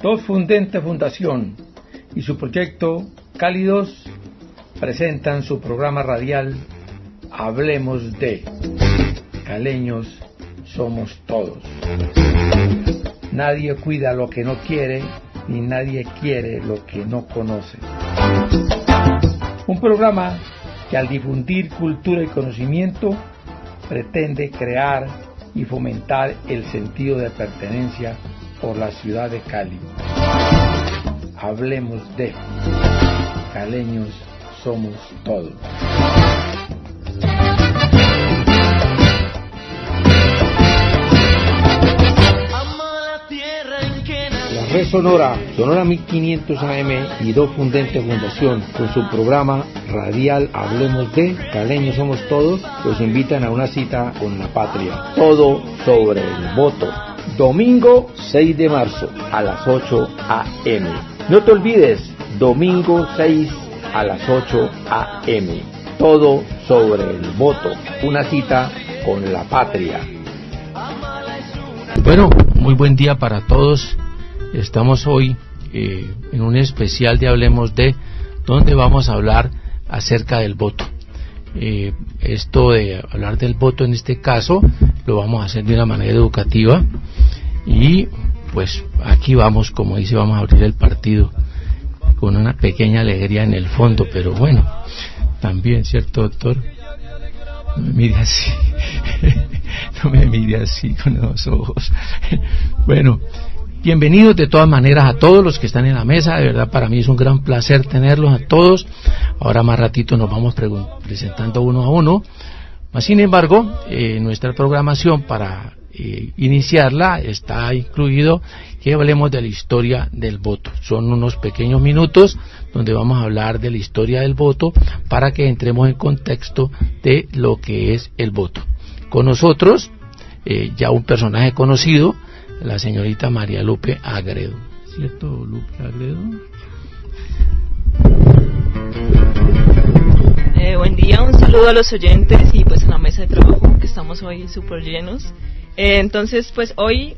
Dos Fundente Fundación y su proyecto Cálidos presentan su programa radial Hablemos de Caleños Somos Todos. Nadie cuida lo que no quiere, ni nadie quiere lo que no conoce. Un programa que al difundir cultura y conocimiento pretende crear y fomentar el sentido de pertenencia por la ciudad de Cali. Hablemos de Caleños Somos Todos. La red Sonora 1500 AM y Dos Fundente Fundación, con su programa radial Hablemos de Caleños Somos Todos, los invitan a una cita con la patria. Todo sobre el voto. Domingo 6 de marzo a las 8 AM. No te olvides, domingo 6 a las 8 AM. Todo sobre el voto. Una cita con la patria. Bueno, muy buen día para todos. Estamos hoy en un especial de Hablemos de, donde vamos a hablar acerca del voto. Esto de hablar del voto en este caso lo vamos a hacer de una manera educativa y pues aquí vamos, como dice, vamos a abrir el partido con una pequeña alegría en el fondo, pero bueno, también, ¿cierto, doctor? No me mire así, no me mire así con los ojos. Bueno, bienvenidos de todas maneras a todos los que están en la mesa. De verdad, para mí es un gran placer tenerlos a todos. Ahora más ratito nos vamos presentando uno a uno. Sin embargo, nuestra programación para iniciarla está incluido que hablemos de la historia del voto. Son unos pequeños minutos donde vamos a hablar de la historia del voto para que entremos en contexto de lo que es el voto. Con nosotros, ya un personaje conocido, la señorita María Lupe Agredo. ¿Cierto, Lupe Agredo? Buen día, un saludo a los oyentes y pues a la mesa de trabajo, que estamos hoy súper llenos. Entonces, pues hoy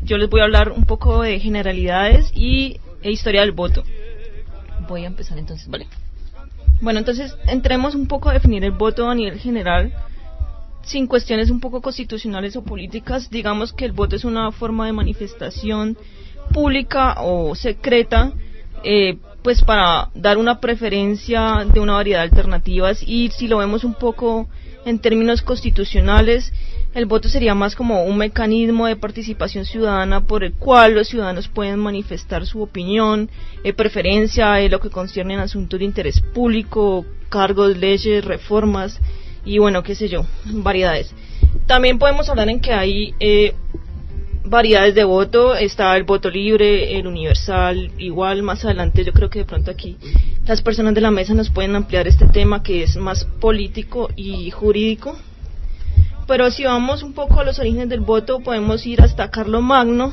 yo les voy a hablar un poco de generalidades e historia del voto. Voy a empezar entonces, ¿vale? Bueno, entonces entremos un poco a definir el voto a nivel general, sin cuestiones un poco constitucionales o políticas. Digamos que el voto es una forma de manifestación pública o secreta, pues para dar una preferencia de una variedad de alternativas, y si lo vemos un poco en términos constitucionales, el voto sería más como un mecanismo de participación ciudadana por el cual los ciudadanos pueden manifestar su opinión, preferencia en lo que concierne a asuntos de interés público, cargos, leyes, reformas y bueno, qué sé yo, variedades. También podemos hablar en que hay variedades de voto. Está el voto libre, el universal, igual más adelante yo creo que de pronto aquí las personas de la mesa nos pueden ampliar este tema que es más político y jurídico. Pero si vamos un poco a los orígenes del voto, podemos ir hasta Carlomagno.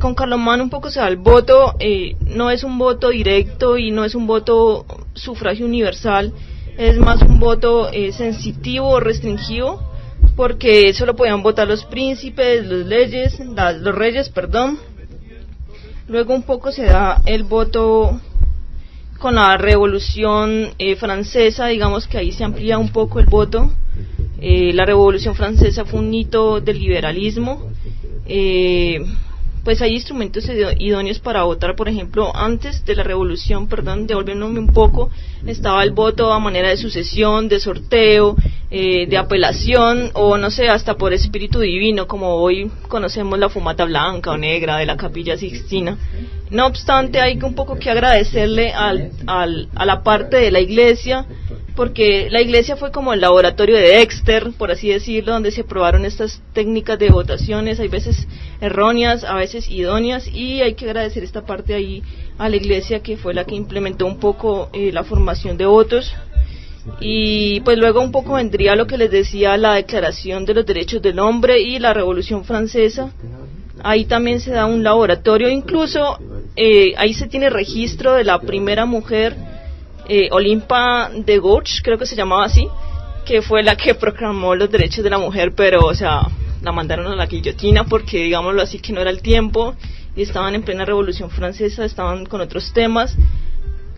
Con Carlomagno un poco se da el voto, no es un voto directo y no es un voto sufragio universal, es más un voto sensitivo o restringido, porque solo podían votar los príncipes, los reyes. Luego un poco se da el voto con la Revolución Francesa, digamos que ahí se amplía un poco el voto. La Revolución Francesa fue un hito del liberalismo. Pues hay instrumentos idóneos para votar. Por ejemplo, antes de la revolución, devolviéndome un poco, estaba el voto a manera de sucesión, de sorteo, de apelación, o no sé, hasta por espíritu divino, como hoy conocemos la fumata blanca o negra de la Capilla Sixtina. No obstante, hay un poco que agradecerle a la parte de la Iglesia, porque la Iglesia fue como el laboratorio de Dexter, por así decirlo, donde se probaron estas técnicas de votaciones, hay veces erróneas, a veces idóneas, y hay que agradecer esta parte ahí a la Iglesia, que fue la que implementó un poco la formación de votos. Y pues luego un poco vendría lo que les decía, la Declaración de los Derechos del Hombre y la Revolución Francesa. Ahí también se da un laboratorio, incluso ahí se tiene registro de la primera mujer, Olimpa de Gouges, creo que se llamaba así, que fue la que proclamó los derechos de la mujer, pero o sea, la mandaron a la guillotina porque, digámoslo así, que no era el tiempo, y estaban en plena Revolución Francesa, estaban con otros temas.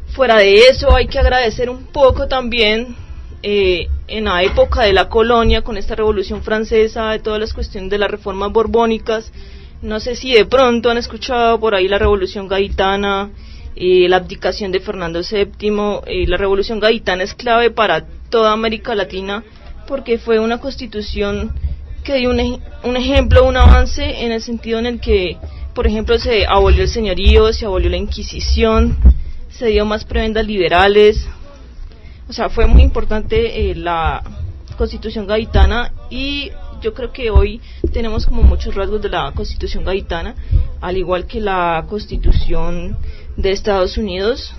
Fuera de eso hay que agradecer un poco también en la época de la colonia, con esta Revolución Francesa, de todas las cuestiones de las reformas borbónicas. No sé si de pronto han escuchado por ahí la Revolución Gaditana, la abdicación de Fernando VII. La Revolución Gaditana es clave para toda América Latina porque fue una constitución que dio un ejemplo, un avance en el sentido en el que, por ejemplo, se abolió el señorío, se abolió la Inquisición, se dio más prebendas liberales. O sea, fue muy importante la Constitución Gaditana, y yo creo que hoy tenemos como muchos rasgos de la Constitución Gaditana, al igual que la Constitución de Estados Unidos,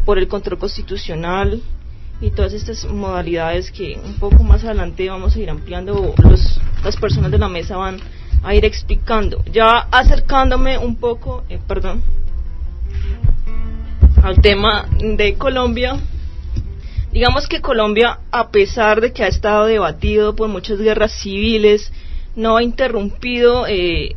por el control constitucional y todas estas modalidades que un poco más adelante vamos a ir ampliando, las personas de la mesa van a ir explicando. Ya acercándome un poco, al tema de Colombia, digamos que Colombia, a pesar de que ha estado debatido por muchas guerras civiles, no ha interrumpido el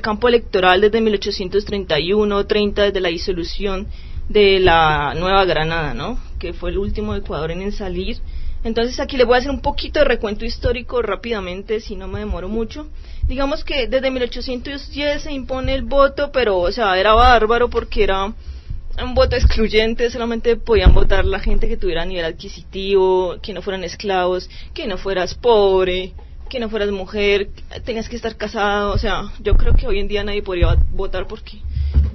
campo electoral desde 1831-30, desde la disolución de la Nueva Granada, ¿no?, que fue el último Ecuador en salir. Entonces aquí les voy a hacer un poquito de recuento histórico rápidamente, si no me demoro mucho. Digamos que desde 1810 se impone el voto, pero o sea, era bárbaro porque era un voto excluyente, solamente podían votar la gente que tuviera nivel adquisitivo, que no fueran esclavos, que no fueras pobre, que no fueras mujer, tenías que estar casado. O sea, yo creo que hoy en día nadie podría votar porque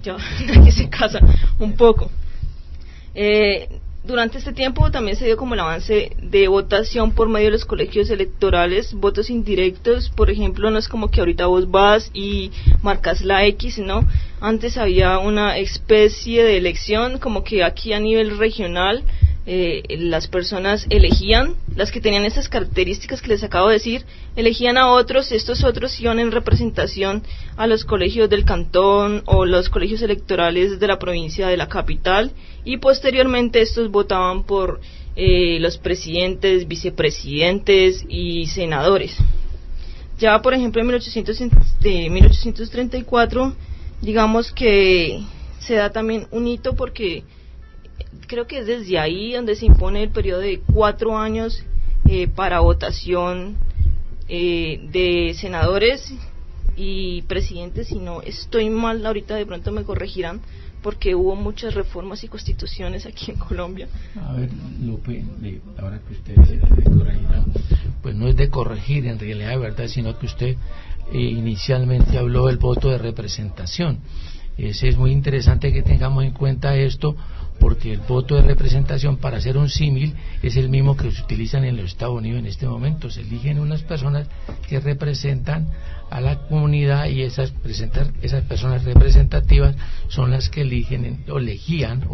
ya nadie se casa un poco. Durante este tiempo también se dio como el avance de votación por medio de los colegios electorales, votos indirectos. Por ejemplo, no es como que ahorita vos vas y marcas la X, ¿no? Antes había una especie de elección, como que aquí a nivel regional las personas elegían, las que tenían estas características que les acabo de decir, elegían a otros, estos otros iban en representación a los colegios del cantón o los colegios electorales de la provincia de la capital, y posteriormente estos votaban por los presidentes, vicepresidentes y senadores. Ya por ejemplo en 1834, digamos que se da también un hito porque creo que es desde ahí donde se impone el periodo de 4 años para votación de senadores y presidentes. Si no estoy mal, ahorita de pronto me corregirán, porque hubo muchas reformas y constituciones aquí en Colombia. A ver, Lupe, ahora que usted dice que me corregirán, pues no es de corregir en realidad, de verdad, sino que usted inicialmente habló del voto de representación. Es muy interesante que tengamos en cuenta esto, porque el voto de representación, para hacer un símil, es el mismo que se utilizan en los Estados Unidos en este momento. Se eligen unas personas que representan a la comunidad, y esas personas representativas son las que eligen o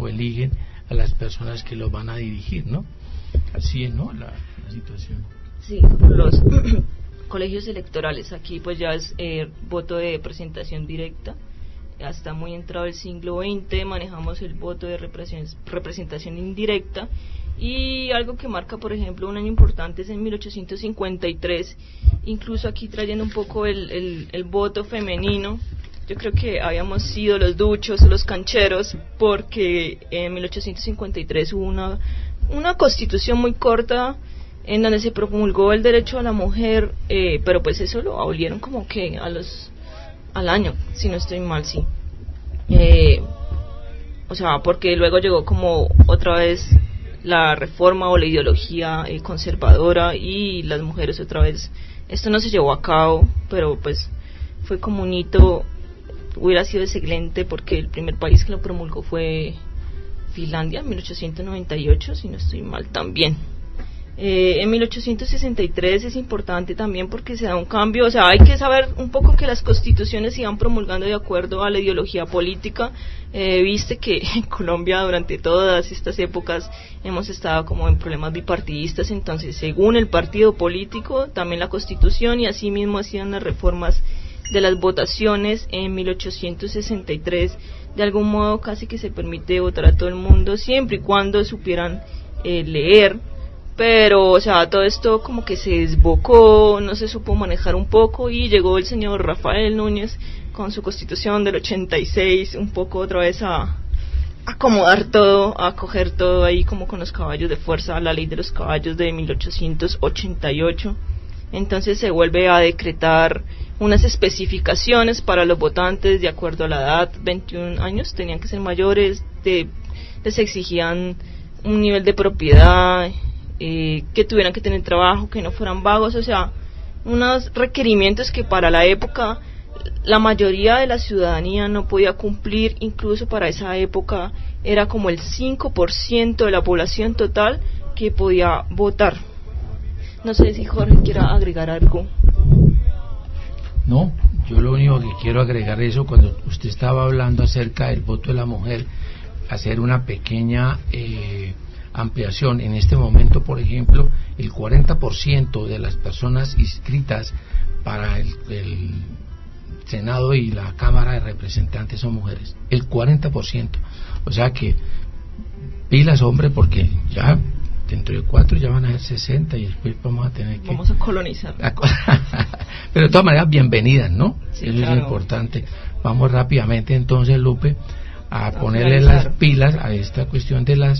eligen a las personas que los van a dirigir, ¿no? Así es, ¿no?, la situación. Sí, los colegios electorales aquí pues ya es voto de representación directa. Hasta muy entrado el siglo XX manejamos el voto de representación indirecta, y algo que marca, por ejemplo, un año importante es en 1853, incluso aquí trayendo un poco el voto femenino. Yo creo que habíamos sido los duchos, los cancheros, porque en 1853 hubo una constitución muy corta en donde se promulgó el derecho a la mujer, pero pues eso lo abolieron como que al año, si no estoy mal, sí. O sea, porque luego llegó como otra vez la reforma o la ideología conservadora, y las mujeres otra vez, esto no se llevó a cabo, pero pues fue como un hito. Hubiera sido excelente porque el primer país que lo promulgó fue Finlandia en 1898, si no estoy mal también. En 1863 es importante también porque se da un cambio. O sea, hay que saber un poco que las constituciones se iban promulgando de acuerdo a la ideología política. Viste que en Colombia durante todas estas épocas hemos estado como en problemas bipartidistas, entonces según el partido político también la constitución, y así mismo hacían las reformas de las votaciones. En 1863 de algún modo casi que se permite votar a todo el mundo siempre y cuando supieran leer, pero o sea, todo esto como que se desbocó, no se supo manejar un poco, y llegó el señor Rafael Núñez con su constitución del 86, un poco otra vez a acomodar todo, a coger todo ahí como con los caballos de fuerza, la ley de los caballos de 1888. Entonces se vuelve a decretar unas especificaciones para los votantes de acuerdo a la edad. 21 años, tenían que ser mayores, les exigían un nivel de propiedad, que tuvieran que tener trabajo, que no fueran vagos, o sea, unos requerimientos que para la época la mayoría de la ciudadanía no podía cumplir. Incluso para esa época era como el 5% de la población total que podía votar. No sé si Jorge quiera agregar algo. No, yo lo único que quiero agregar eso, cuando usted estaba hablando acerca del voto de la mujer, hacer una pequeña ampliación. En este momento, por ejemplo, el 40% de las personas inscritas para el Senado y la Cámara de Representantes son mujeres, el 40%. O sea que pilas, hombre, porque ya dentro de 4 ya van a ser 60 y después vamos a tener que... Vamos a colonizar. Pero de todas maneras, bienvenidas, ¿no? Sí, eso claro. Es importante. Vamos rápidamente entonces, Lupe, a ponerle las pilas a esta cuestión de la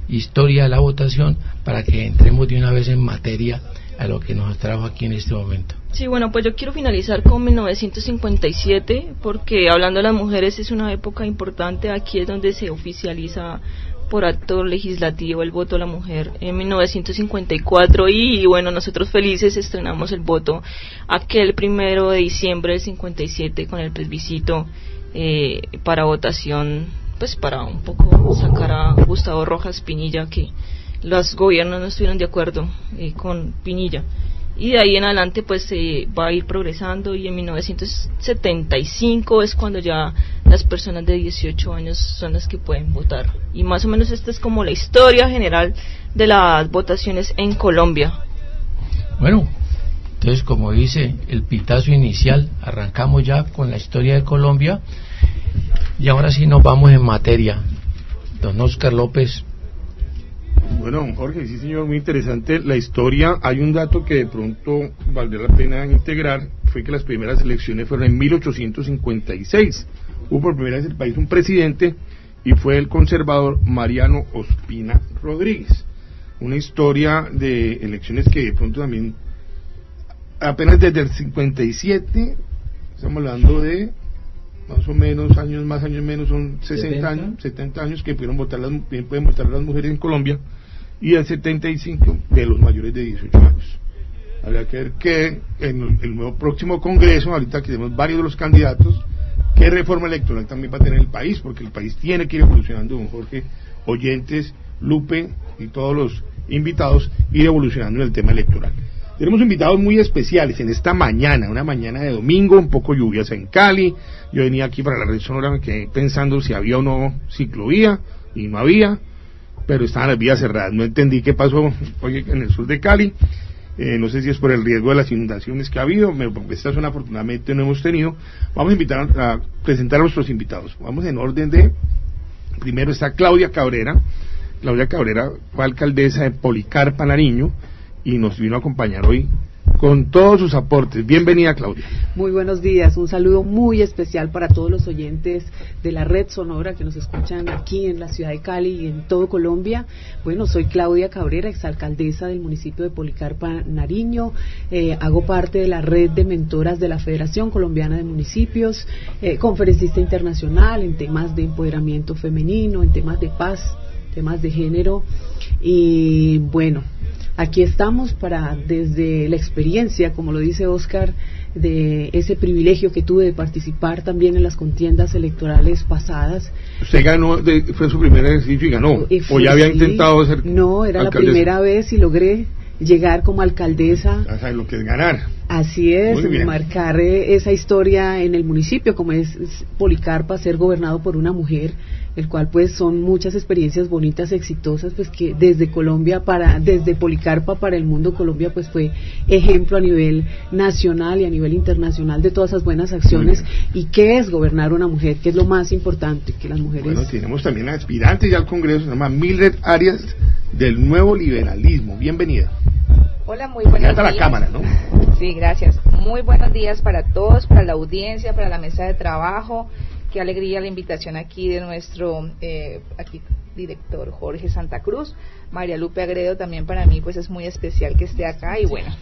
historia de la votación, para que entremos de una vez en materia a lo que nos trajo aquí en este momento. Sí, bueno, pues yo quiero finalizar con 1957, porque hablando de las mujeres es una época importante. Aquí es donde se oficializa por acto legislativo el voto a la mujer en 1954, y bueno, nosotros felices estrenamos el voto aquel 1 de diciembre del 57 con el plebiscito para votación, pues para un poco sacar a Gustavo Rojas Pinilla, que los gobiernos no estuvieron de acuerdo con Pinilla, y de ahí en adelante pues se va a ir progresando, y en 1975 es cuando ya las personas de 18 años son las que pueden votar. Y más o menos esta es como la historia general de las votaciones en Colombia. Bueno, entonces, como dice el pitazo inicial, arrancamos ya con la historia de Colombia, y ahora sí nos vamos en materia. Don Óscar López. Bueno, Jorge, sí señor, muy interesante la historia. Hay un dato que de pronto valdría la pena integrar, fue que las primeras elecciones fueron en 1856. Hubo por primera vez en el país un presidente, y fue el conservador Mariano Ospina Rodríguez. Una historia de elecciones que de pronto también, apenas desde el 57, estamos hablando de más o menos años más, años menos, son 60 años, 70 años que pueden votar las mujeres en Colombia, y el 75 de los mayores de 18 años. Habría que ver que en el nuevo próximo Congreso, ahorita que tenemos varios de los candidatos, qué reforma electoral también va a tener el país, porque el país tiene que ir evolucionando, don Jorge, oyentes, Lupe y todos los invitados, ir evolucionando en el tema electoral. Tenemos invitados muy especiales en esta mañana, una mañana de domingo, un poco lluviosa en Cali. Yo venía aquí para la red sonora, me quedé pensando si había o no ciclovía, y no había, pero estaban las vías cerradas. No entendí qué pasó hoy en el sur de Cali. No sé si es por el riesgo de las inundaciones que ha habido. Esta zona afortunadamente no hemos tenido. Vamos a invitar a presentar a nuestros invitados. Vamos en orden de... Primero está Claudia Cabrera. Claudia Cabrera fue alcaldesa de Policarpa, Nariño, y nos vino a acompañar hoy con todos sus aportes. Bienvenida, Claudia. Muy buenos días, un saludo muy especial para todos los oyentes de la red sonora que nos escuchan aquí en la ciudad de Cali y en todo Colombia. Bueno, soy Claudia Cabrera, exalcaldesa del municipio de Policarpa, Nariño. Hago parte de la red de mentoras de la Federación Colombiana de Municipios, conferencista internacional en temas de empoderamiento femenino, en temas de paz, temas de género. Y bueno, aquí estamos para, desde la experiencia, como lo dice Óscar, de ese privilegio que tuve de participar también en las contiendas electorales pasadas. ¿Usted ganó, fue su primer ejercicio y ganó? ¿O ya había intentado ser No, era alcaldesa? La primera vez, y logré llegar como alcaldesa. ¿Sabes lo que es ganar? Así es, marcar esa historia en el municipio, como es Policarpa, ser gobernado por una mujer, el cual pues son muchas experiencias bonitas, exitosas, pues que desde desde Policarpa para el mundo, Colombia pues fue ejemplo a nivel nacional y a nivel internacional de todas esas buenas acciones. ¿Y qué es gobernar una mujer? ¿Qué es lo más importante? Que las mujeres... Bueno, tenemos también a aspirante ya al Congreso, se llama Mildred Arias, del Nuevo Liberalismo. Bienvenida. Hola, muy buenos días. A la cámara, ¿no? Sí, gracias. Muy buenos días para todos, para la audiencia, para la mesa de trabajo. Qué alegría la invitación aquí de nuestro director Jorge Santa Cruz. María Lupe Agredo también para mí pues es muy especial que esté acá. Y bueno,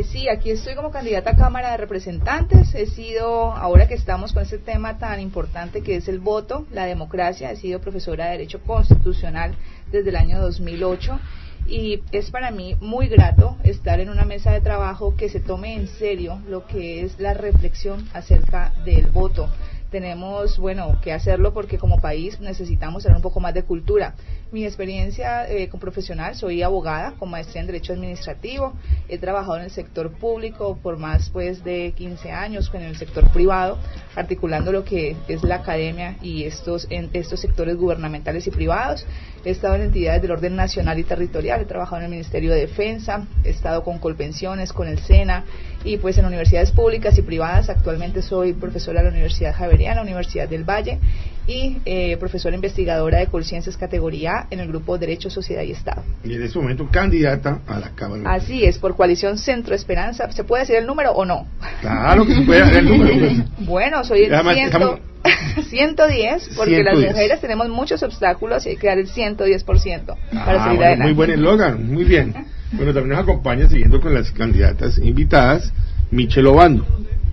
sí, aquí estoy como candidata a Cámara de Representantes. He sido, ahora que estamos con este tema tan importante que es el voto, la democracia, he sido profesora de Derecho Constitucional desde el año 2008. Y es para mí muy grato estar en una mesa de trabajo que se tome en serio lo que es la reflexión acerca del voto. Tenemos, que hacerlo porque como país necesitamos tener un poco más de cultura. Mi experiencia como profesional, soy abogada con maestría en Derecho Administrativo, he trabajado en el sector público por más de 15 años, en el sector privado, articulando lo que es la academia y estos sectores gubernamentales y privados. He estado en entidades del orden nacional y territorial, he trabajado en el Ministerio de Defensa, he estado con Colpensiones, con el SENA y pues en universidades públicas y privadas. Actualmente soy profesora de la Universidad Javeriana, Universidad del Valle y profesora investigadora de Colciencias categoría A en el grupo Derecho, Sociedad y Estado. Y en este momento candidata a la Cámara. Así es, por Coalición Centro Esperanza. ¿Se puede decir el número o no? Claro que se puede dar el número. Bueno, soy el 110, porque 110. Las mujeres tenemos muchos obstáculos y hay que dar el 110% para salir adelante. Muy buen eslogan, muy bien. Bueno, también nos acompaña, siguiendo con las candidatas invitadas, Michelle Obando.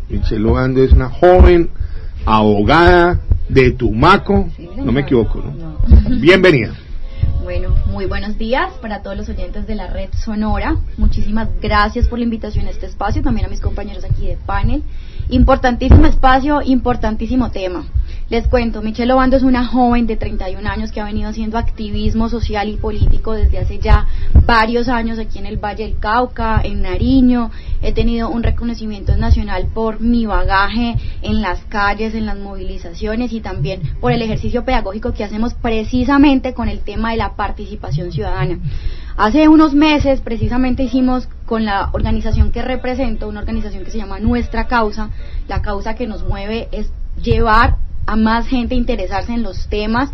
Michelle Obando es una joven abogada de Tumaco, no me equivoco, ¿no? Bienvenida. Bueno, muy buenos días para todos los oyentes de la Red Sonora. Muchísimas gracias por la invitación a este espacio, también a mis compañeros aquí de panel. Importantísimo espacio, importantísimo tema. Les cuento, Michelle Obando es una joven de 31 años que ha venido haciendo activismo social y político desde hace ya varios años aquí en el Valle del Cauca, en Nariño. He tenido un reconocimiento nacional por mi bagaje en las calles, en las movilizaciones y también por el ejercicio pedagógico que hacemos precisamente con el tema de la participación ciudadana. Hace unos meses precisamente hicimos con la organización que represento, una organización que se llama Nuestra Causa. La causa que nos mueve es llevar a más gente a interesarse en los temas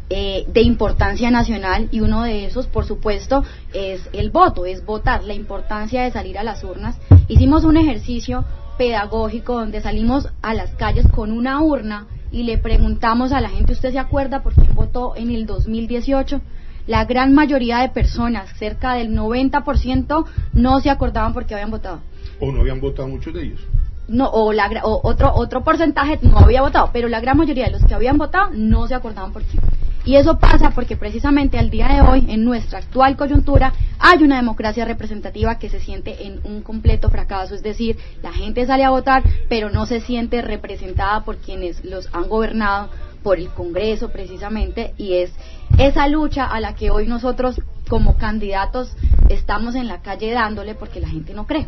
de importancia nacional, y uno de esos, por supuesto, es el voto, es votar, la importancia de salir a las urnas. Hicimos un ejercicio pedagógico donde salimos a las calles con una urna y le preguntamos a la gente: ¿usted se acuerda por quién votó en el 2018? La gran mayoría de personas, cerca del 90%, no se acordaban por qué habían votado. ¿O no habían votado muchos de ellos? No, otro porcentaje no había votado, pero la gran mayoría de los que habían votado no se acordaban por qué. Y eso pasa porque precisamente al día de hoy, en nuestra actual coyuntura, hay una democracia representativa que se siente en un completo fracaso. Es decir, la gente sale a votar, pero no se siente representada por quienes los han gobernado, por el Congreso precisamente, y es esa lucha a la que hoy nosotros como candidatos estamos en la calle dándole, porque la gente no cree,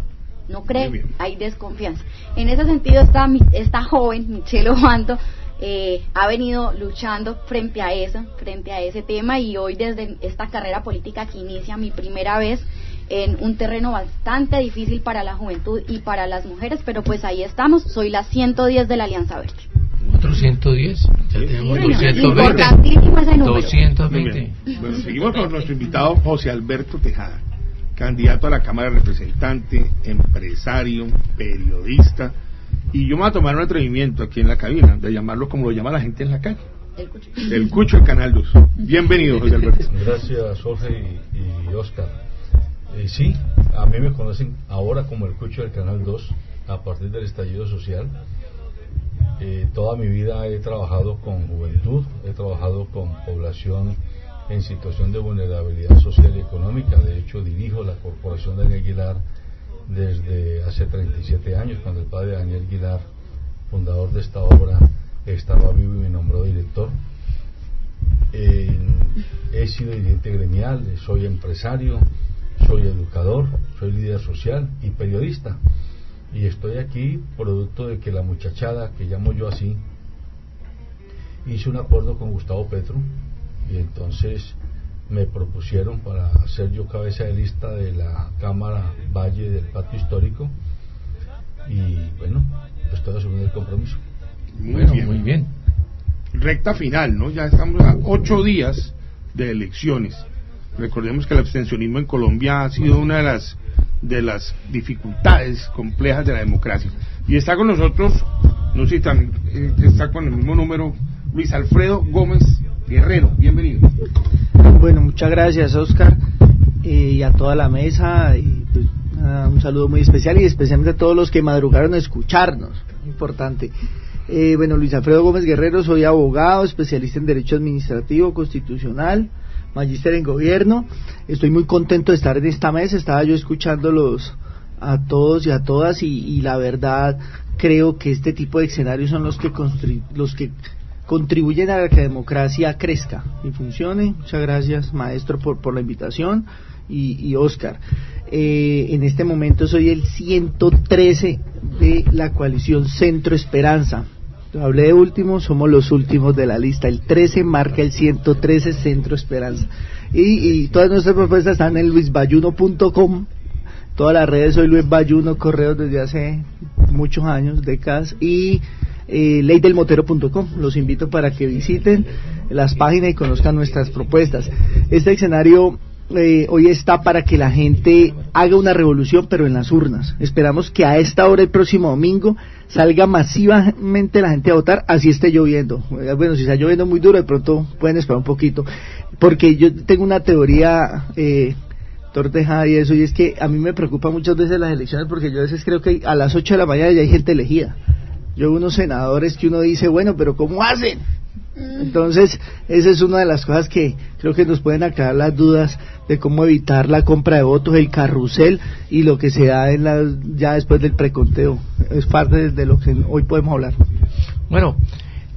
hay desconfianza. En ese sentido esta joven, Michelle Obando, ha venido luchando frente a ese tema, y hoy desde esta carrera política que inicia mi primera vez en un terreno bastante difícil para la juventud y para las mujeres, pero pues ahí estamos. Soy la 110 de la Alianza Verde. ¿Otro 110? Ya tenemos 220. Importantísimo ese número. 220. Bueno, seguimos con nuestro invitado José Alberto Tejada, candidato a la Cámara de Representantes, empresario, periodista, y yo me voy a tomar un atrevimiento aquí en la cabina de llamarlo como lo llama la gente en la calle, el Cucho del Canal 2. Bienvenido, José Alberto. Gracias, Jorge y Oscar. Sí, a mí me conocen ahora como el Cucho del Canal 2 a partir del estallido social. Toda mi vida he trabajado con juventud, he trabajado con población en situación de vulnerabilidad social y económica. De hecho, dirijo la Corporación Daniel Aguilar desde hace 37 años, cuando el padre Daniel Aguilar, fundador de esta obra, estaba vivo y me nombró director. He sido dirigente gremial, soy empresario, soy educador, soy líder social y periodista. Y estoy aquí producto de que la muchachada, que llamo yo así, hice un acuerdo con Gustavo Petro, y entonces me propusieron para ser yo cabeza de lista de la Cámara Valle del Patio Histórico, y bueno, estoy asumiendo el compromiso. Muy bien. Recta final, ¿no? Ya estamos a 8 días de elecciones. Recordemos que el abstencionismo en Colombia ha sido una de las dificultades complejas de la democracia. Y está con nosotros, no sé si también está con el mismo número, Luis Alfredo Gómez Guerrero. Bienvenido. Bueno, muchas gracias, Oscar, y a toda la mesa, y pues, un saludo muy especial, y especialmente a todos los que madrugaron a escucharnos, importante. Bueno, Luis Alfredo Gómez Guerrero, soy abogado, especialista en Derecho Administrativo, Constitucional, magíster en Gobierno. Estoy muy contento de estar en esta mesa. Estaba yo escuchándolos a todos y a todas, y la verdad creo que este tipo de escenarios son los que contribuyen a que la democracia crezca y funcione. Muchas gracias, maestro, por la invitación, y Oscar. En este momento soy el 113 de la coalición Centro Esperanza. Hablé de último, somos los últimos de la lista. El 13 marca el 113, Centro Esperanza. Y todas nuestras propuestas están en luisbayuno.com. Todas las redes, soy Luis Bayuno, correos desde hace muchos años, décadas, y leydelmotero.com. Los invito para que visiten las páginas y conozcan nuestras propuestas. Este escenario hoy está para que la gente haga una revolución, pero en las urnas. Esperamos que a esta hora el próximo domingo salga masivamente la gente a votar, así esté lloviendo. Bueno, si está lloviendo muy duro, de pronto pueden esperar un poquito, porque yo tengo una teoría tortejada y eso, y es que a mí me preocupa muchas veces las elecciones, porque yo a veces creo que a las 8 de la mañana ya hay gente elegida. Yo veo unos senadores que uno dice, bueno, pero ¿cómo hacen? Entonces, esa es una de las cosas que creo que nos pueden aclarar las dudas de cómo evitar la compra de votos, el carrusel y lo que se da ya después del preconteo. Es parte de lo que hoy podemos hablar. Bueno,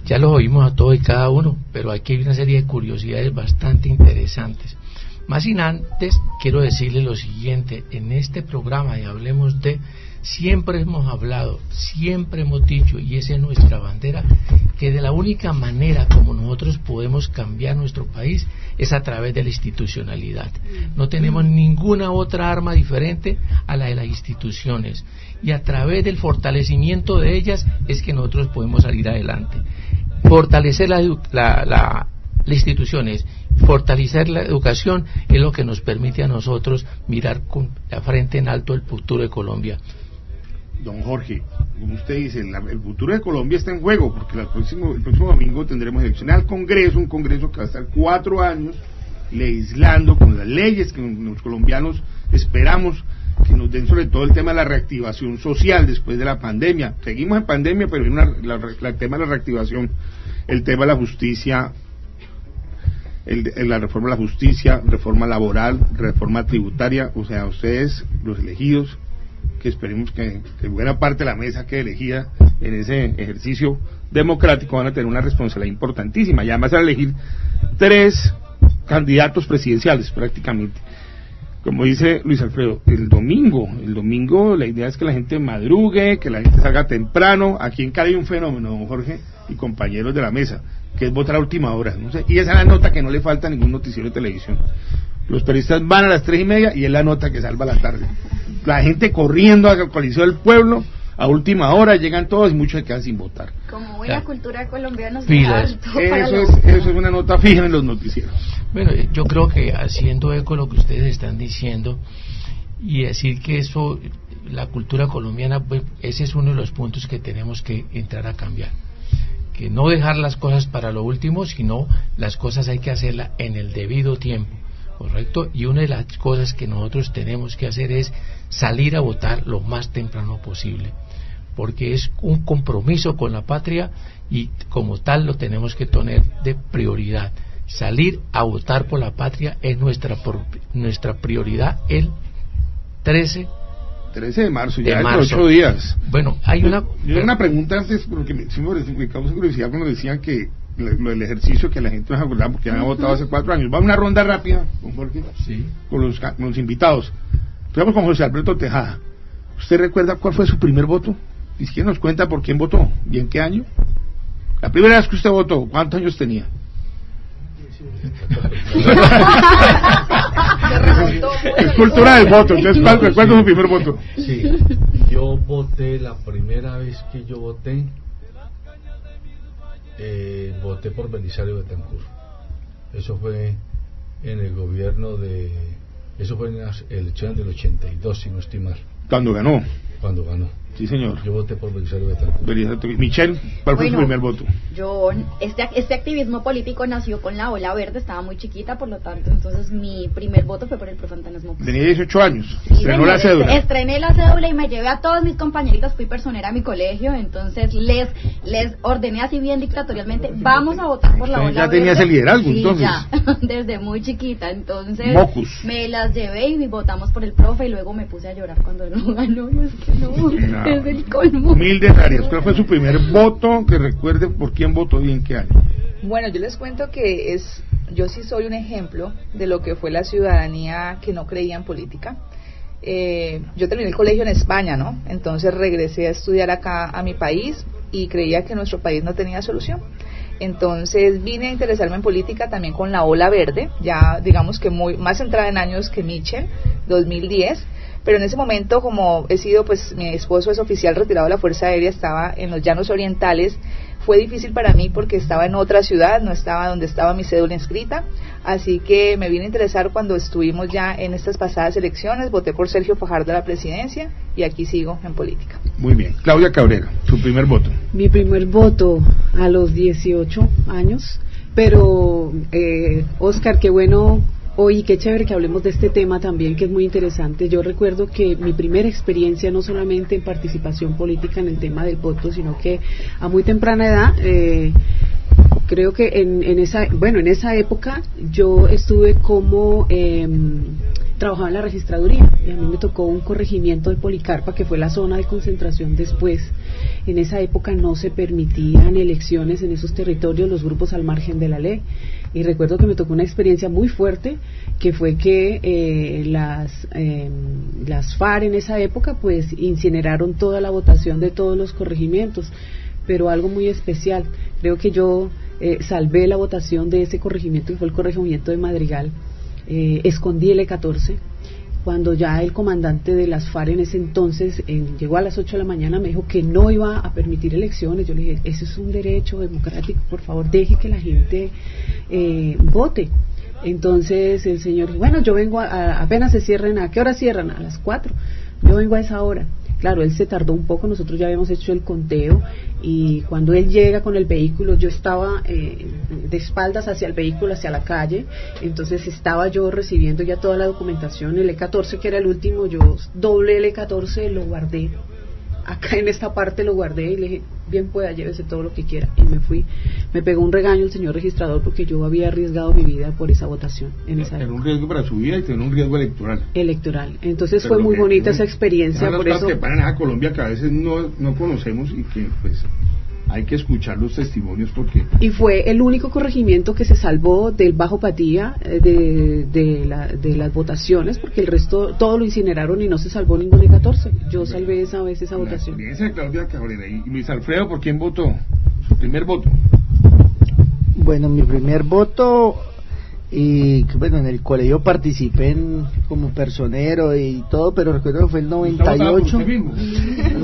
ya los oímos a todos y cada uno, pero aquí hay una serie de curiosidades bastante interesantes. Más sin antes, quiero decirle lo siguiente: en este programa de Hablemos de, siempre hemos hablado, siempre hemos dicho, y esa es nuestra bandera, que de la única manera como nosotros podemos cambiar nuestro país es a través de la institucionalidad. No tenemos ninguna otra arma diferente a la de las instituciones, y a través del fortalecimiento de ellas es que nosotros podemos salir adelante. Fortalecer las instituciones, fortalecer la educación es lo que nos permite a nosotros mirar con la frente en alto el futuro de Colombia. Don Jorge, como usted dice, el futuro de Colombia está en juego, porque el próximo domingo tendremos elecciones al Congreso, un Congreso que va a estar 4 años legislando con las leyes que los colombianos esperamos que nos den, sobre todo el tema de la reactivación social después de la pandemia. Seguimos en pandemia, pero viene el tema de la reactivación, el tema de la justicia, la reforma de la justicia, reforma laboral, reforma tributaria. O sea, ustedes, los elegidos, que esperemos que buena parte de la mesa quede elegida en ese ejercicio democrático, van a tener una responsabilidad importantísima, y además van a elegir 3 candidatos presidenciales prácticamente. Como dice Luis Alfredo, el domingo la idea es que la gente madrugue, que la gente salga temprano. Aquí en Cali hay un fenómeno, don Jorge y compañeros de la mesa, que es votar a última hora, no sé, y esa es la nota que no le falta a ningún noticiero de televisión. Los periodistas van a las 3:30 y es la nota que salva la tarde. La gente corriendo a la coalición del pueblo, a última hora llegan todos y muchos se quedan sin votar. Como buena cultura colombiana, eso es una nota fija en los noticieros. Bueno, yo creo que haciendo eco de lo que ustedes están diciendo, y decir que eso, la cultura colombiana, pues, ese es uno de los puntos que tenemos que entrar a cambiar. Que no dejar las cosas para lo último, sino las cosas hay que hacerlas en el debido tiempo, ¿correcto? Y una de las cosas que nosotros tenemos que hacer es salir a votar lo más temprano posible, porque es un compromiso con la patria, y como tal lo tenemos que tener de prioridad. Salir a votar por la patria es nuestra prioridad el 13 de marzo, ya en 8 días. Bueno, hay una pregunta antes, porque me causa curiosidad cuando decían que lo del ejercicio, que la gente no se acordaba porque han votado hace 4 años. Va una ronda rápida, don Jorge, sí, con los invitados. Estamos con José Alberto Tejada. ¿Usted recuerda cuál fue su primer voto? ¿Y si nos cuenta por quién votó y en qué año? La primera vez que usted votó, ¿cuántos años tenía? Es cultura del voto. Entonces, ¿cuál es su primer voto? Sí, yo voté, la primera vez que yo voté, voté por Belisario Betancur. Eso fue en el gobierno eso fue en las elecciones del 82, si no estoy mal. Cuando ganó. Sí, señor. Yo voté por Belisario Betancur. Michelle, ¿cuál fue su primer voto? Yo, este activismo político nació con la Ola Verde, estaba muy chiquita, por lo tanto, entonces mi primer voto fue por el Profantanas Mocos. Tenía 18 años, sí, estrenó la cédula. Estrené la cédula y me llevé a todos mis compañeritos, fui personera a mi colegio, entonces les ordené así bien dictatorialmente, vamos a votar por la Ola Verde. Ya tenías el liderazgo, sí, entonces. Ya, desde muy chiquita, entonces Mocus. Me las llevé y votamos por el profe y luego me puse a llorar cuando no ganó, y es que no. Es el colmo. Humilde Arias, ¿cuál fue su primer voto? Que recuerde por quién votó y en qué año. Bueno, yo les cuento que yo sí soy un ejemplo de lo que fue la ciudadanía que no creía en política. Yo terminé el colegio en España, ¿no? Entonces regresé a estudiar acá a mi país y creía que nuestro país no tenía solución. Entonces vine a interesarme en política también con la Ola Verde, ya digamos que más centrada en años que Michel, 2010. Pero en ese momento, como he sido, pues mi esposo es oficial retirado de la Fuerza Aérea, estaba en los Llanos Orientales, fue difícil para mí porque estaba en otra ciudad, no estaba donde estaba mi cédula inscrita, así que me vine a interesar cuando estuvimos ya en estas pasadas elecciones, voté por Sergio Fajardo a la presidencia y aquí sigo en política. Muy bien. Claudia Cabrera, su primer voto. Mi primer voto a los 18 años, pero Oscar, qué bueno. Hoy, qué chévere que hablemos de este tema también, que es muy interesante. Yo recuerdo que mi primera experiencia, no solamente en participación política en el tema del voto, sino que a muy temprana edad, creo que en esa época yo estuve como trabajaba en la registraduría y a mí me tocó un corregimiento de Policarpa, que fue la zona de concentración después. En esa época no se permitían elecciones en esos territorios, los grupos al margen de la ley. Y recuerdo que me tocó una experiencia muy fuerte, que fue que las FARC en esa época pues incineraron toda la votación de todos los corregimientos, pero algo muy especial, creo que yo salvé la votación de ese corregimiento, que fue el corregimiento de Madrigal. Escondí el E14. Cuando ya el comandante de las FARC en ese entonces llegó a las 8 de la mañana, me dijo que no iba a permitir elecciones. Yo le dije, ese es un derecho democrático, por favor deje que la gente vote. Entonces el señor dijo, bueno, yo vengo apenas se cierren. ¿A qué hora cierran? A las 4. Yo vengo a esa hora. Claro, él se tardó un poco, nosotros ya habíamos hecho el conteo y cuando él llega con el vehículo, yo estaba de espaldas hacia el vehículo, hacia la calle, entonces estaba yo recibiendo ya toda la documentación, el E14 que era el último, yo doblé el E14, lo guardé, acá en esta parte lo guardé y le dije, bien pueda, llévese todo lo que quiera, y me fui. Me pegó un regaño el señor registrador porque yo había arriesgado mi vida por esa votación en esa época. Era un riesgo para su vida y tenía un riesgo electoral. Entonces pero fue muy bonita esa experiencia, por eso que paran a Colombia que a veces no conocemos y que pues hay que escuchar los testimonios porque... Y fue el único corregimiento que se salvó del Bajo Patía, de las votaciones, porque el resto todo lo incineraron y no se salvó ningún E14. Yo salvé esa vez esa votación. La experiencia de Claudia Cabrera. Y Luis Alfredo, ¿por quién votó? Su primer voto. Bueno, mi primer voto, y bueno, en el colegio participé como personero y todo, pero recuerdo que fue el 98.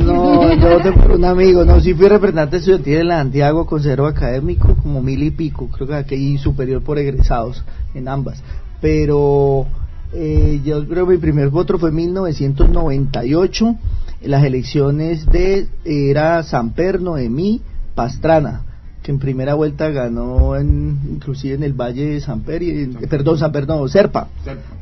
No, yo voté por un amigo, no, sí fui representante estudiantil en la Santiago, conservo académico, como 1000 y pico, creo que aquí superior por egresados en ambas, pero yo creo que mi primer voto fue en 1998, en las elecciones era Samper, Noemí, Pastrana, que en primera vuelta ganó inclusive en el Valle de Samper,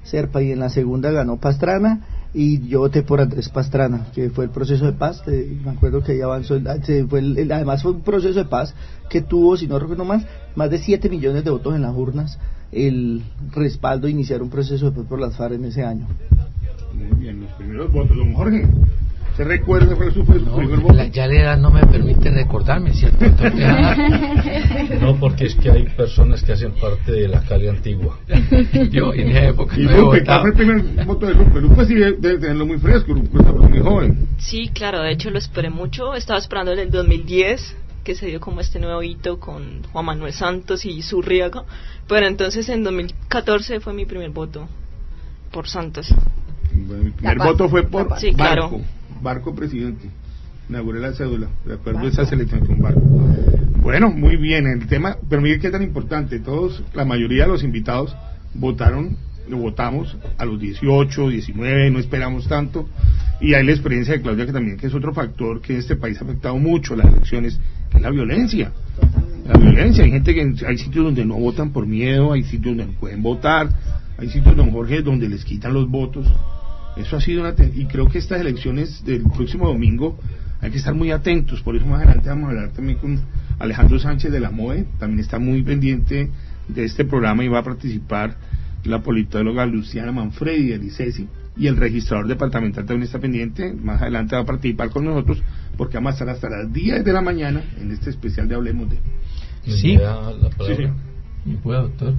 Serpa, y en la segunda ganó Pastrana, y yo voté por Andrés Pastrana, que fue el proceso de paz, me acuerdo que ahí avanzó, además fue un proceso de paz que tuvo, si no recuerdo más de 7 millones de votos en las urnas, el respaldo de iniciar un proceso de paz por las FARC en ese año. Muy bien, los primeros votos, don Jorge. ¿Se recuerda cuál fue su primer voto? Ya la edad no me permite recordarme, ¿cierto? No, porque es que hay personas que hacen parte de la Cali antigua. Yo en esa época ¿Y no he Lupe, votado. cuál fue el primer voto de Lupe? Lupe sí debe tenerlo muy fresco, Lupe está muy joven. Sí, claro, de hecho lo esperé mucho. Estaba esperando en el 2010, que se dio como este nuevo hito con Juan Manuel Santos y Zurriaga. Pero entonces en 2014 fue mi primer voto por Santos. Bueno, mi primer voto fue por Sí, claro. Barco presidente. Inauguré la cédula, de acuerdo a esa selección con Barco. Bueno, muy bien, el tema, pero mire qué tan importante, la mayoría de los invitados votamos a los 18, 19, no esperamos tanto, y hay la experiencia de Claudia, que también que es otro factor que en este país ha afectado mucho las elecciones, que es la violencia. La violencia, hay gente hay sitios donde no votan por miedo, hay sitios donde no pueden votar, hay sitios, don Jorge, donde les quitan los votos. Eso ha sido y creo que estas elecciones del próximo domingo hay que estar muy atentos. Por eso más adelante vamos a hablar también con Alejandro Sánchez de la MOE, también está muy pendiente de este programa y va a participar la politóloga Luciana Manfredi del ICESI, y el registrador departamental también está pendiente. Más adelante va a participar con nosotros porque vamos a estar hasta las 10 de la mañana en este especial de Hablemos de. Sí, la palabra. ¿Y puede, doctor?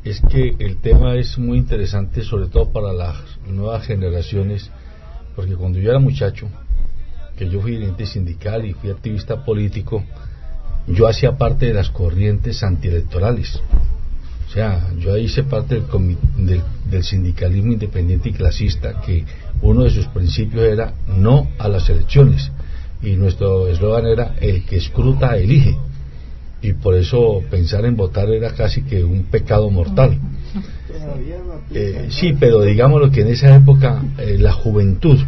Es que el tema es muy interesante, sobre todo para las nuevas generaciones, porque cuando yo era muchacho, que yo fui dirigente sindical y fui activista político, yo hacía parte de las corrientes antielectorales. O sea, yo hice parte del sindicalismo independiente y clasista, que uno de sus principios era no a las elecciones, y nuestro eslogan era el que escruta elige. Y por eso pensar en votar era casi que un pecado mortal. Sí, pero digámoslo que en esa época la juventud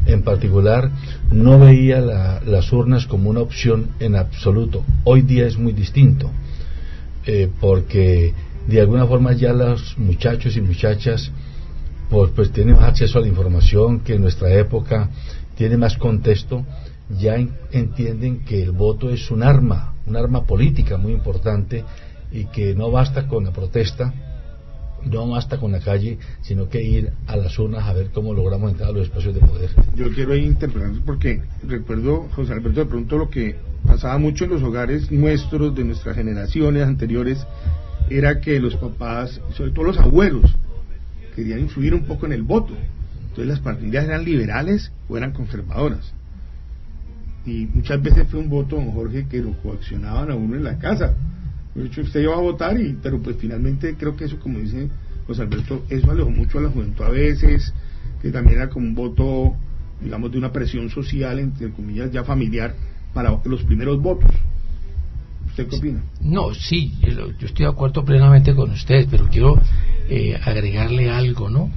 en particular no veía las urnas como una opción en absoluto. Hoy día es muy distinto, porque de alguna forma ya los muchachos y muchachas pues tienen más acceso a la información, que en nuestra época tiene más contexto, ya entienden que el voto es un arma política muy importante, y que no basta con la protesta, no basta con la calle, sino que ir a las urnas a ver cómo logramos entrar a los espacios de poder. Yo quiero ahí interpretar, porque recuerdo, José Alberto, de pronto lo que pasaba mucho en los hogares nuestros, de nuestras generaciones anteriores, era que los papás, sobre todo los abuelos, querían influir un poco en el voto. Entonces las familias eran liberales o eran conservadoras, y muchas veces fue un voto, don Jorge, que lo coaccionaban a uno en la casa. De hecho, usted iba a votar, pero pues finalmente creo que eso, como dice José Alberto, eso alejó mucho a la juventud a veces, que también era como un voto, digamos, de una presión social, entre comillas, ya familiar, para los primeros votos. ¿Usted qué opina? No, sí, yo estoy de acuerdo plenamente con ustedes, pero quiero agregarle algo, ¿no?,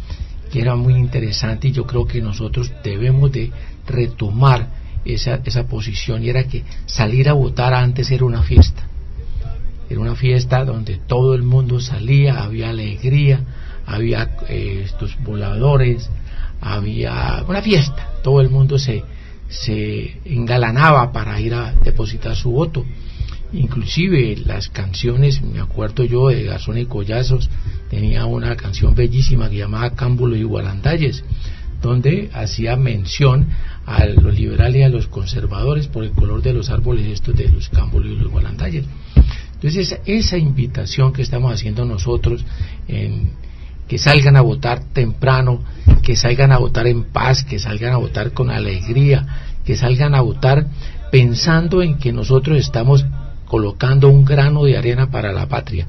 que era muy interesante, y yo creo que nosotros debemos de retomar esa posición, y era que salir a votar antes era una fiesta. Era una fiesta donde todo el mundo salía, había alegría, había estos voladores, había una fiesta, todo el mundo se engalanaba para ir a depositar su voto. Inclusive las canciones, me acuerdo yo de Garzón y Collazos, tenía una canción bellísima que llamaba Cámbulos y Guarandalles, donde hacía mención a los liberales y a los conservadores por el color de los árboles estos de los cámbulos y los guarandalles. Entonces esa invitación que estamos haciendo nosotros, que salgan a votar temprano, que salgan a votar en paz, que salgan a votar con alegría, que salgan a votar pensando en que nosotros estamos colocando un grano de arena para la patria,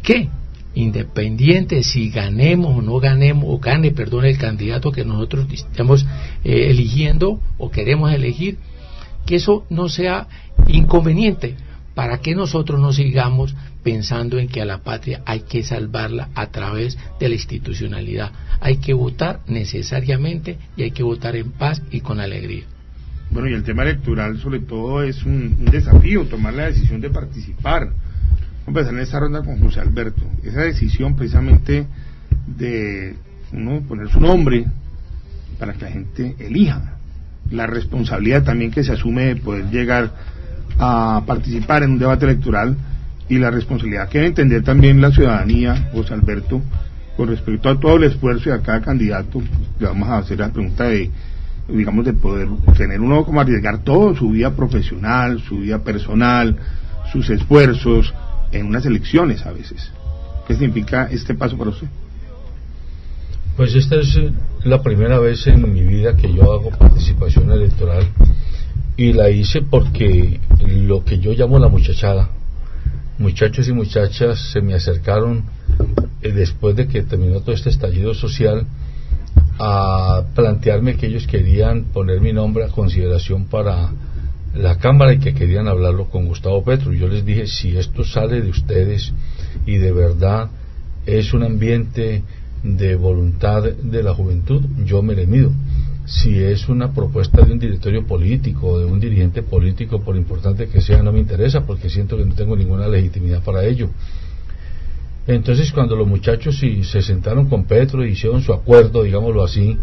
que independiente si ganemos o no ganemos, o gane, perdón, el candidato que nosotros estamos eligiendo o queremos elegir, que eso no sea inconveniente, para que nosotros no sigamos pensando en que a la patria hay que salvarla a través de la institucionalidad. Hay que votar necesariamente, y hay que votar en paz y con alegría. Bueno, y el tema electoral sobre todo es un desafío, tomar la decisión de participar. Vamos a empezar en esta ronda con José Alberto. Esa decisión precisamente de uno poner su nombre para que la gente elija. La responsabilidad también que se asume de poder llegar a participar en un debate electoral, y la responsabilidad que debe entender también la ciudadanía, José Alberto, con respecto a todo el esfuerzo de cada candidato. Le vamos a hacer la pregunta de digamos, de poder tener uno como arriesgar todo, su vida profesional, su vida personal, sus esfuerzos en unas elecciones a veces. ¿Qué significa este paso para usted? Pues esta es la primera vez en mi vida que yo hago participación electoral, y la hice porque lo que yo llamo la muchachada, muchachos y muchachas se me acercaron después de que terminó todo este estallido social a plantearme que ellos querían poner mi nombre a consideración para la Cámara y que querían hablarlo con Gustavo Petro. Yo les dije, si esto sale de ustedes y de verdad es un ambiente de voluntad de la juventud, yo me le mido. Si es una propuesta de un directorio político, de un dirigente político, por importante que sea, no me interesa, porque siento que no tengo ninguna legitimidad para ello. Entonces, cuando los muchachos se sentaron con Petro y hicieron su acuerdo, digámoslo así,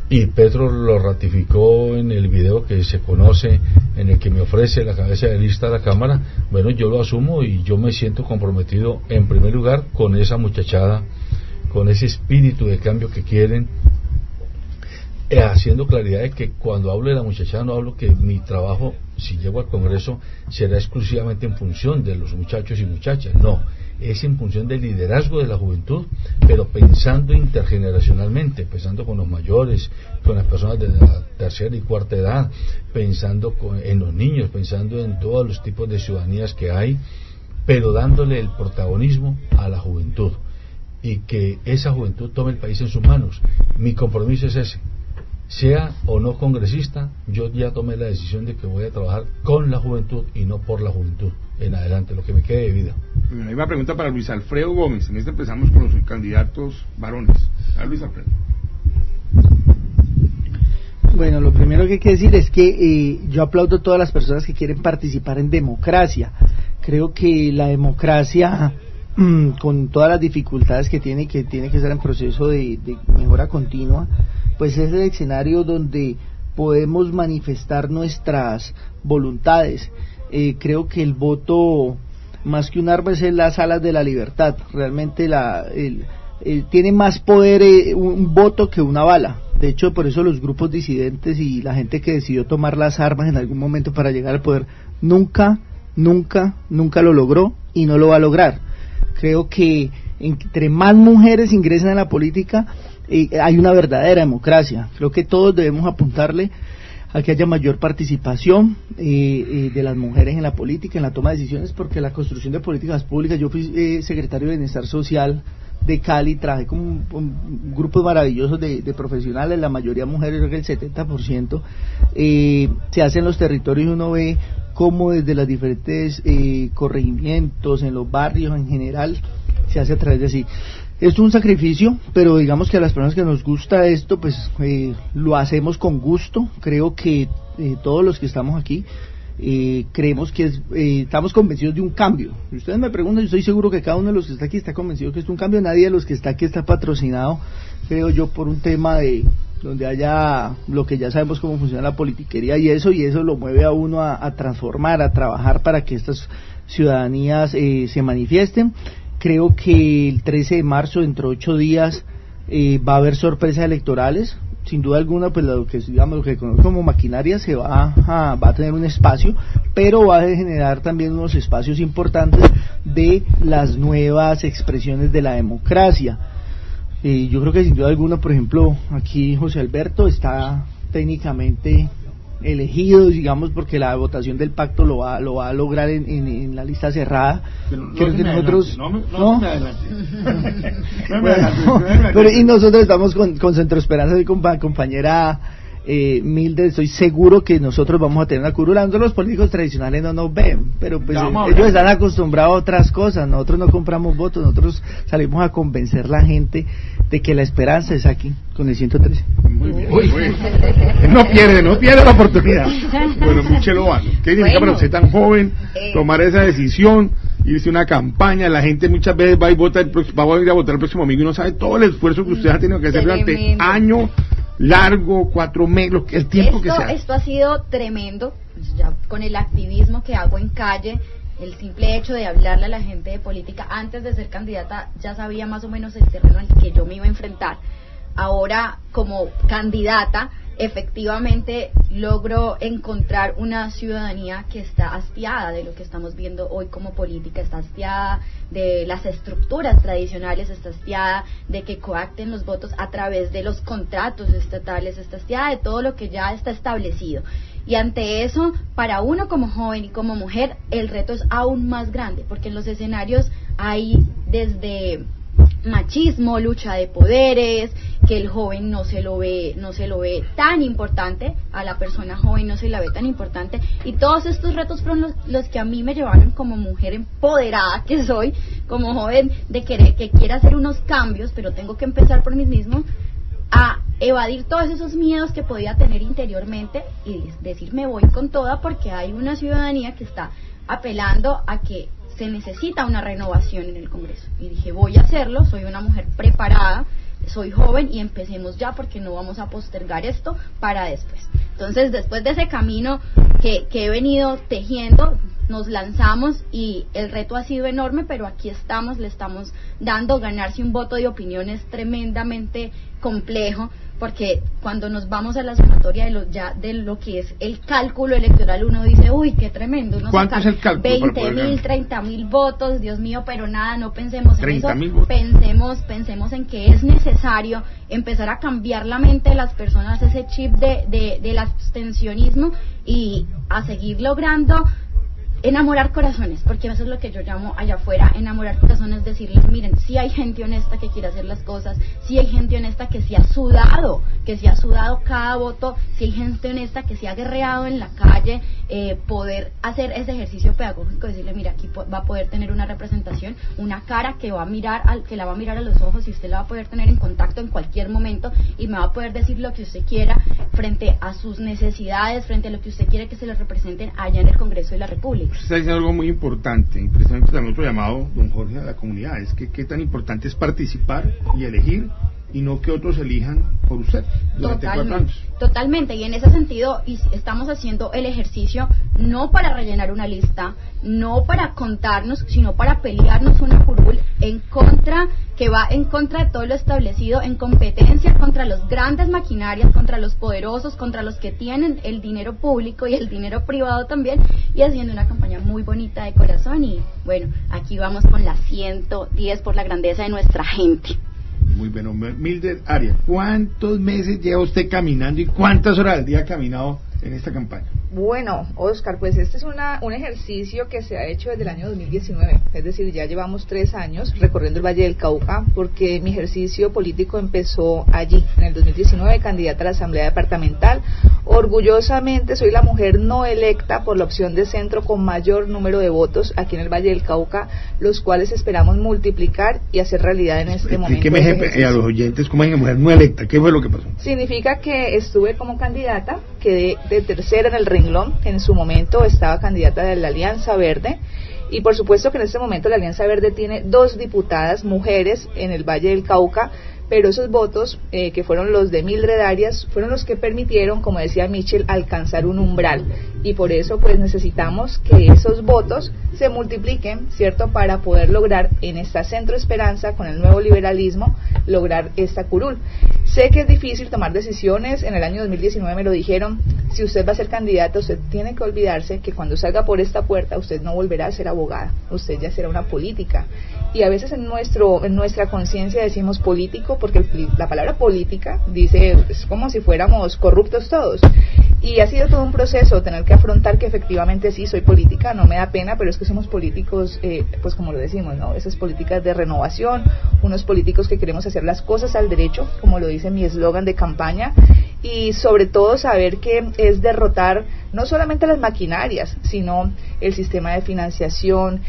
y Petro lo ratificó en el video que se conoce, en el que me ofrece la cabeza de lista de la Cámara, bueno, yo lo asumo y yo me siento comprometido en primer lugar con esa muchachada, con ese espíritu de cambio que quieren, haciendo claridad de que cuando hablo de la muchachada no hablo que mi trabajo, si llego al Congreso, será exclusivamente en función de los muchachos y muchachas, no, es en función del liderazgo de la juventud, pero pensando intergeneracionalmente, pensando con los mayores, con las personas de la tercera y cuarta edad, pensando en los niños, pensando en todos los tipos de ciudadanías que hay, pero dándole el protagonismo a la juventud, y que esa juventud tome el país en sus manos. Mi compromiso es ese. Sea o no congresista, yo ya tomé la decisión de que voy a trabajar con la juventud y no por la juventud en adelante, lo que me quede de vida. La misma pregunta para Luis Alfredo Gómez. En este empezamos con los candidatos varones. Luis Alfredo. Bueno, lo primero que hay que decir es que yo aplaudo a todas las personas que quieren participar en democracia. Creo que la democracia, con todas las dificultades que tiene que estar en proceso de mejora continua, pues es el escenario donde podemos manifestar nuestras voluntades. Creo que el voto, más que un arma, es en las alas de la libertad. Realmente tiene más poder un voto que una bala. De hecho, por eso los grupos disidentes y la gente que decidió tomar las armas en algún momento para llegar al poder nunca lo logró y no lo va a lograr. Creo que entre más mujeres ingresan a la política, hay una verdadera democracia. Creo que todos debemos apuntarle a que haya mayor participación de las mujeres en la política, en la toma de decisiones, porque la construcción de políticas públicas, yo fui secretario de Bienestar Social de Cali, trabajé con grupos maravillosos de profesionales, la mayoría mujeres, creo que el 70%, se hace en los territorios y uno ve cómo desde los diferentes corregimientos, en los barrios en general, se hace a través de así. Es un sacrificio, pero digamos que a las personas que nos gusta esto, pues lo hacemos con gusto. Creo que todos los que estamos aquí creemos que estamos convencidos de un cambio. Si ustedes me preguntan, yo estoy seguro que cada uno de los que está aquí está convencido que es un cambio. Nadie de los que está aquí está patrocinado, creo yo, por un tema de donde haya lo que ya sabemos cómo funciona la politiquería, y eso lo mueve a uno a transformar, a trabajar para que estas ciudadanías se manifiesten. Creo que el 13 de marzo, dentro de 8 días, va a haber sorpresas electorales. Sin duda alguna, pues lo que conozco como maquinaria se va a tener un espacio, pero va a generar también unos espacios importantes de las nuevas expresiones de la democracia. Yo creo que sin duda alguna, por ejemplo, aquí José Alberto está técnicamente elegido, digamos, porque la votación del pacto lo va a lograr en la lista cerrada. Creo que nosotros pero y nosotros estamos con Centro Esperanza y con la compañera Mildred. Estoy seguro que nosotros vamos a tener una curula. Nosotros los políticos tradicionales no nos ven, pero pues ellos están acostumbrados a otras cosas. Nosotros no compramos votos, nosotros salimos a convencer a la gente de que la esperanza es aquí, con el 113. Muy bien. No pierde la oportunidad. Bueno, Michelle Obando, ¿qué significa para usted tan joven tomar esa decisión, irse a una campaña? La gente muchas veces va a ir a votar el próximo domingo y no sabe todo el esfuerzo que usted ha tenido que hacer durante años largo, 4 meses, el tiempo que sea. Esto ha sido tremendo, ya con el activismo que hago en calle, el simple hecho de hablarle a la gente de política. Antes de ser candidata ya sabía más o menos el terreno al que yo me iba a enfrentar. Ahora, como candidata, efectivamente logro encontrar una ciudadanía que está hastiada de lo que estamos viendo hoy como política, está hastiada de las estructuras tradicionales, está hastiada de que coacten los votos a través de los contratos estatales, está hastiada de todo lo que ya está establecido. Y ante eso, para uno como joven y como mujer, el reto es aún más grande, porque en los escenarios hay desde machismo, lucha de poderes, que el joven no se lo ve tan importante, a la persona joven no se la ve tan importante, y todos estos retos fueron los que a mí me llevaron como mujer empoderada que soy, como joven que quiera hacer unos cambios, pero tengo que empezar por mí mismo, a evadir todos esos miedos que podía tener interiormente y decir me voy con toda, porque hay una ciudadanía que está apelando a que se necesita una renovación en el Congreso. Y dije, voy a hacerlo, soy una mujer preparada, soy joven y empecemos ya, porque no vamos a postergar esto para después. Entonces, después de ese camino que he venido tejiendo, nos lanzamos y el reto ha sido enorme, pero aquí estamos, le estamos dando. Ganarse un voto de opinión es tremendamente complejo, porque cuando nos vamos a la sumatoria de lo que es el cálculo electoral, uno dice, uy, qué tremendo, uno ¿cuánto saca es el cálculo? 20.000, 30.000 votos, Dios mío, pero nada, no pensemos en eso, pensemos en que es necesario empezar a cambiar la mente de las personas, ese chip del abstencionismo, y a seguir logrando enamorar corazones, porque eso es lo que yo llamo allá afuera, enamorar corazones, decirles, miren, si hay gente honesta que quiere hacer las cosas, si hay gente honesta que se ha sudado cada voto, si hay gente honesta que se ha guerreado en la calle, poder hacer ese ejercicio pedagógico, decirle, mira, aquí va a poder tener una representación, una cara que la va a mirar a los ojos, y usted la va a poder tener en contacto en cualquier momento, y me va a poder decir lo que usted quiera frente a sus necesidades, frente a lo que usted quiere que se le representen allá en el Congreso de la República. Usted está diciendo algo muy importante, y precisamente también otro llamado, don Jorge, a la comunidad, es que qué tan importante es participar y elegir, y no que otros elijan por usted durante 4 años. Totalmente, y en ese sentido estamos haciendo el ejercicio no para rellenar una lista, no para contarnos, sino para pelearnos una curul que va en contra de todo lo establecido, en competencia contra los grandes maquinarias, contra los poderosos, contra los que tienen el dinero público y el dinero privado también, y haciendo una campaña muy bonita de corazón. Y bueno, aquí vamos con la 110 por la grandeza de nuestra gente. Muy bueno. Mildred Arias, ¿cuántos meses lleva usted caminando y cuántas horas al día ha caminado en esta campaña? Bueno, Oscar, pues este es un ejercicio que se ha hecho desde el año 2019, es decir, ya llevamos 3 años recorriendo el Valle del Cauca, porque mi ejercicio político empezó allí, en el 2019, candidata a la Asamblea Departamental. Orgullosamente soy la mujer no electa por la opción de centro con mayor número de votos aquí en el Valle del Cauca, los cuales esperamos multiplicar y hacer realidad en este momento. Explíqueme a los oyentes cómo es una mujer no electa, ¿qué fue lo que pasó? Significa que estuve como candidata, quedé de tercera en el renglón, en su momento estaba candidata de la Alianza Verde, y por supuesto que en este momento la Alianza Verde tiene 2 diputadas mujeres en el Valle del Cauca, pero esos votos que fueron los de Mildred Arias fueron los que permitieron, como decía Michel, alcanzar un umbral, y por eso pues necesitamos que esos votos se multipliquen, ¿cierto?, para poder lograr en esta Centro Esperanza, con el nuevo liberalismo, lograr esta curul. Sé que es difícil tomar decisiones, en el año 2019 me lo dijeron, si usted va a ser candidata, usted tiene que olvidarse que cuando salga por esta puerta, usted no volverá a ser abogada, usted ya será una política, y a veces en nuestra conciencia decimos político, porque la palabra política dice, es como si fuéramos corruptos todos, y ha sido todo un proceso tener que afrontar que efectivamente sí soy política, no me da pena, pero es que somos políticos, pues como lo decimos, ¿no? Esas políticas de renovación, unos políticos que queremos hacer las cosas al derecho, como lo dice mi eslogan de campaña, y sobre todo saber que es derrotar no solamente las maquinarias, sino el sistema de financiación,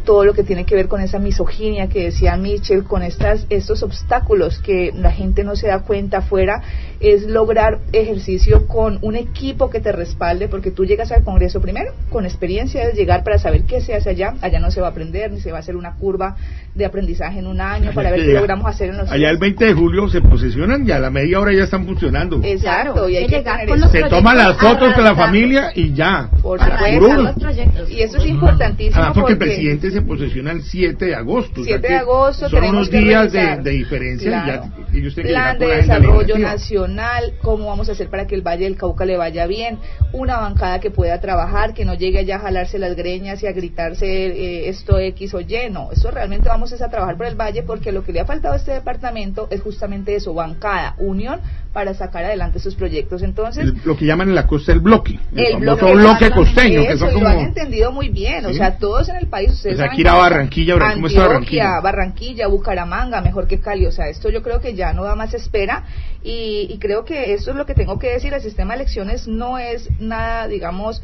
todo lo que tiene que ver con esa misoginia que decía Michel, con estos obstáculos que la gente no se da cuenta afuera, es lograr ejercicio con un equipo que te respalde, porque tú llegas al Congreso primero con experiencia de llegar para saber qué se hace allá no se va a aprender, ni se va a hacer una curva de aprendizaje en un año para ver qué logramos hacer en los allá el 20 de julio se posesionan y a la media hora ya están funcionando. Exacto, claro, y hay que llegar tener con eso. Se toman las fotos con la familia y ya. Por Arrancar los proyectos. Y eso es importantísimo. Porque el presidente se posesiona el 7 de agosto. 7 de agosto son tenemos unos días que de diferencia. Claro. Y ya ellos tienen Plan que de llegar con la desarrollo legislativa nacional, cómo vamos a hacer para que el Valle del Cauca le vaya bien, una bancada que pueda trabajar, que no llegue allá a jalarse las greñas y a gritarse esto X o Y. No, eso realmente vamos a trabajar por el Valle, porque lo que le ha faltado a este departamento es justamente eso, bancada, unión para sacar adelante sus proyectos. Entonces, lo que llaman en la costa el bloque bloque costeño, que son como... lo han entendido muy bien, ¿sí? O sea, todos en el país, ustedes saben aquí era Barranquilla, ahora ¿cómo está Barranquilla, Bucaramanga, mejor que Cali, o sea, esto yo creo que ya no da más espera, y creo que esto es lo que tengo que decir, el sistema de elecciones no es nada, digamos,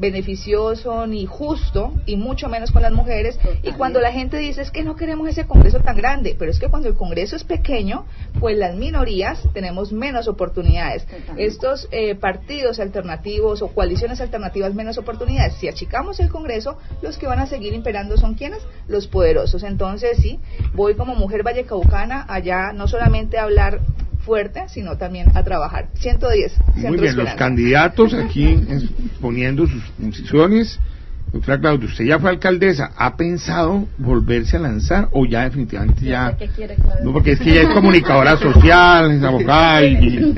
beneficioso ni justo, y mucho menos con las mujeres. Totalmente. Y cuando la gente dice es que no queremos ese congreso tan grande, pero es que cuando el congreso es pequeño, pues las minorías tenemos menos oportunidades. Totalmente. Estos partidos alternativos o coaliciones alternativas menos oportunidades. Si achicamos el congreso, los que van a seguir imperando son ¿quiénes? Los poderosos. Entonces sí, voy como mujer vallecaucana allá no solamente a hablar fuerte, sino también a trabajar. 110. Muy bien, los candidatos aquí poniendo sus posiciones. Doctora Claudia, usted ya fue alcaldesa, ¿ha pensado volverse a lanzar o ya definitivamente ya? ¿Qué quiere, Claudia? No, porque es que ya es comunicadora social, es abogada y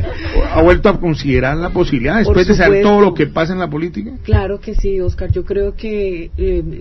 ha vuelto a considerar la posibilidad después de saber todo lo que pasa en la política. Claro que sí, Oscar, yo creo que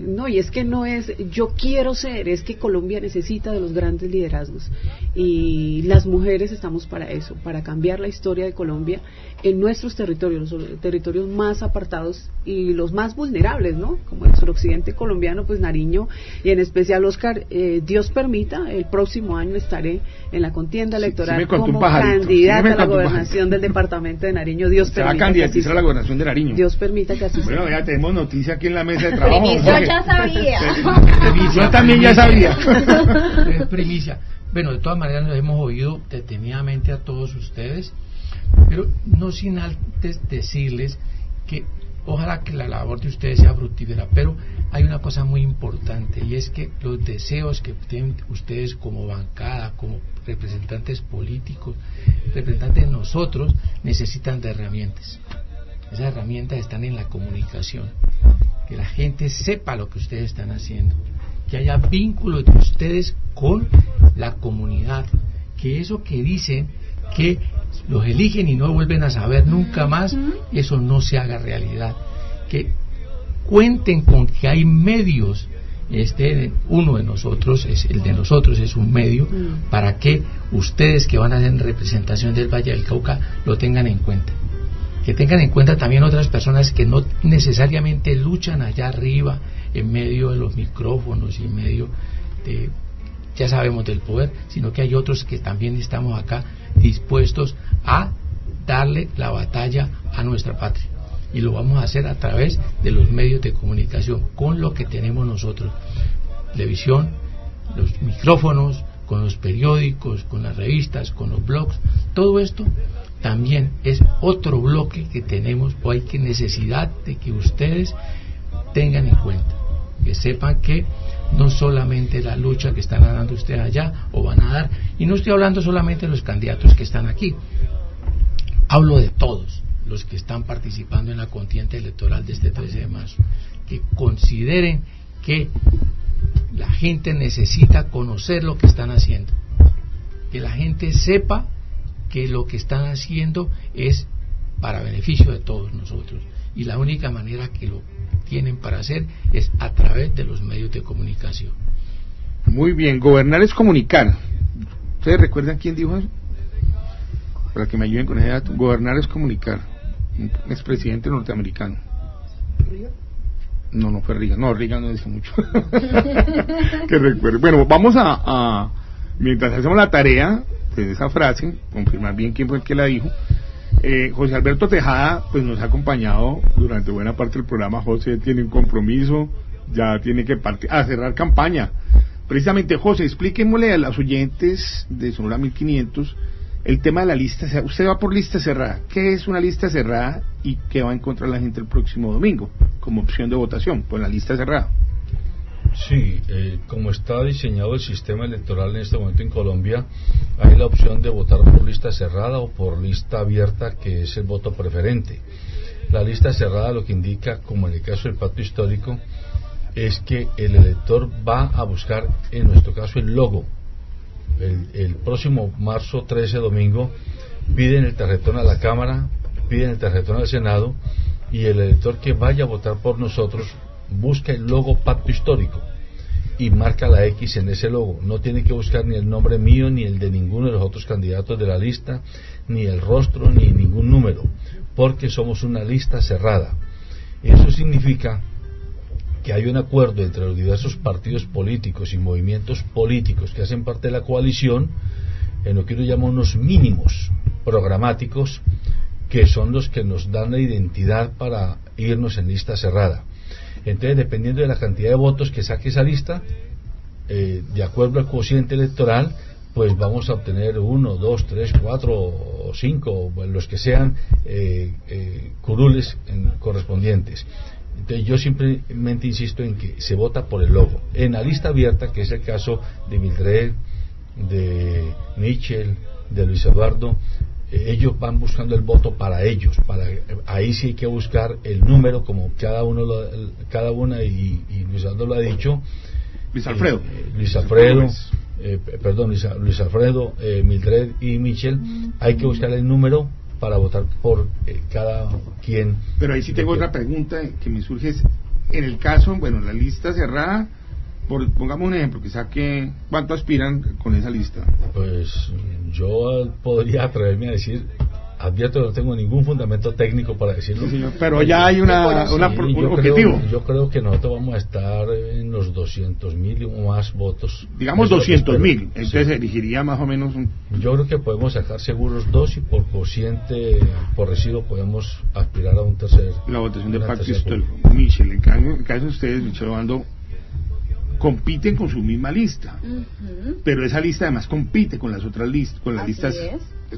no, y es que no es yo quiero ser, es que Colombia necesita de los grandes liderazgos y las mujeres estamos para eso, para cambiar la historia de Colombia en nuestros territorios, los territorios más apartados y los más vulnerables, ¿no? Como el suroccidente colombiano, pues Nariño, y en especial Oscar, Dios permita, el próximo año estaré en la contienda electoral como candidata a la gobernación del departamento de Nariño. Dios permita. Se va a candidatizar a la gobernación de Nariño. Dios permita que así sea. Bueno, ya tenemos noticia aquí en la mesa de trabajo. Yo ya sabía. Yo también ya sabía. Es primicia. Bueno, de todas maneras nos hemos oído detenidamente a todos ustedes, pero no sin antes decirles que ojalá que la labor de ustedes sea fructífera, pero hay una cosa muy importante, y es que los deseos que tienen ustedes como bancada, como representantes políticos, representantes de nosotros, necesitan de herramientas. Esas herramientas están en la comunicación, que la gente sepa lo que ustedes están haciendo, que haya vínculos de ustedes con la comunidad, que eso que dicen que los eligen y no vuelven a saber nunca más, eso no se haga realidad, que cuenten con que hay medios, uno de nosotros, el de nosotros es un medio para que ustedes que van a hacer representación del Valle del Cauca lo tengan en cuenta, que tengan en cuenta también otras personas que no necesariamente luchan allá arriba en medio de los micrófonos y en medio de, ya sabemos, del poder, sino que hay otros que también estamos acá dispuestos a darle la batalla a nuestra patria, y lo vamos a hacer a través de los medios de comunicación, con lo que tenemos nosotros, televisión, los micrófonos, con los periódicos, con las revistas, con los blogs. Todo esto también es otro bloque que tenemos, o hay que necesidad de que ustedes tengan en cuenta, que sepan que no solamente la lucha que están dando ustedes allá o van a dar, y no estoy hablando solamente de los candidatos que están aquí, hablo de todos los que están participando en la contienda electoral de este 13 de marzo, que consideren que la gente necesita conocer lo que están haciendo, que la gente sepa que lo que están haciendo es para beneficio de todos nosotros, y la única manera que lo tienen para hacer es a través de los medios de comunicación. Muy bien, gobernar es comunicar. ¿Ustedes recuerdan quién dijo eso? Para que me ayuden con ese dato. Gobernar es comunicar. Un expresidente norteamericano. ¿Reagan? No fue Reagan. No, Reagan no dice mucho. Que recuerde. Bueno, vamos a mientras hacemos la tarea de esa frase, confirmar bien quién fue el que la dijo. José Alberto Tejada pues nos ha acompañado durante buena parte del programa. José tiene un compromiso, ya tiene que cerrar campaña. Precisamente, José, explíquemosle a los oyentes de Sonora 1500 el tema de la lista. Usted va por lista cerrada. ¿Qué es una lista cerrada y qué va a encontrar la gente el próximo domingo como opción de votación? Pues la lista cerrada. Sí, como está diseñado el sistema electoral en este momento en Colombia, hay la opción de votar por lista cerrada o por lista abierta, que es el voto preferente. La lista cerrada lo que indica, como en el caso del pacto histórico, es que el elector va a buscar, en nuestro caso, el logo. El próximo marzo 13, domingo, piden el tarjetón a la Cámara, piden el tarjetón al Senado, y el elector que vaya a votar por nosotros busca el logo pacto histórico y marca la X en ese logo. No tiene que buscar ni el nombre mío ni el de ninguno de los otros candidatos de la lista, ni el rostro ni ningún número, porque somos una lista cerrada. Eso significa que hay un acuerdo entre los diversos partidos políticos y movimientos políticos que hacen parte de la coalición en lo que uno llama unos mínimos programáticos, que son los que nos dan la identidad para irnos en lista cerrada. Entonces, dependiendo de la cantidad de votos que saque esa lista, de acuerdo al cociente electoral, pues vamos a obtener 1, 2, 3, 4 o 5, los que sean curules correspondientes. Entonces yo simplemente insisto en que se vota por el logo. En la lista abierta, que es el caso de Mildred, de Michel, de Luis Eduardo, ellos van buscando el voto para ellos. Ahí sí hay que buscar el número, como cada una, y Luis Eduardo lo ha dicho. Luis Alfredo, Mildred y Michel, hay que buscar el número para votar por cada quien. Pero ahí sí tengo otra pregunta que me surge, es, en el caso, bueno, la lista cerrada, pongamos un ejemplo, que saque, ¿cuánto aspiran con esa lista? Pues yo podría atreverme a decir, advierto que no tengo ningún fundamento técnico para decirlo. Sí, señor, pero ya hay un objetivo. Yo creo que nosotros vamos a estar en los 200.000 o más votos. Digamos 200.000, entonces sí. Elegiría más o menos Yo creo que podemos sacar seguros 2 y por cociente, por residuo, podemos aspirar a un tercer. La votación de pacto histórico. Michel, en caso de ustedes, Michel Obando, compiten con su misma lista, pero esa lista además compite con las otras listas, con las listas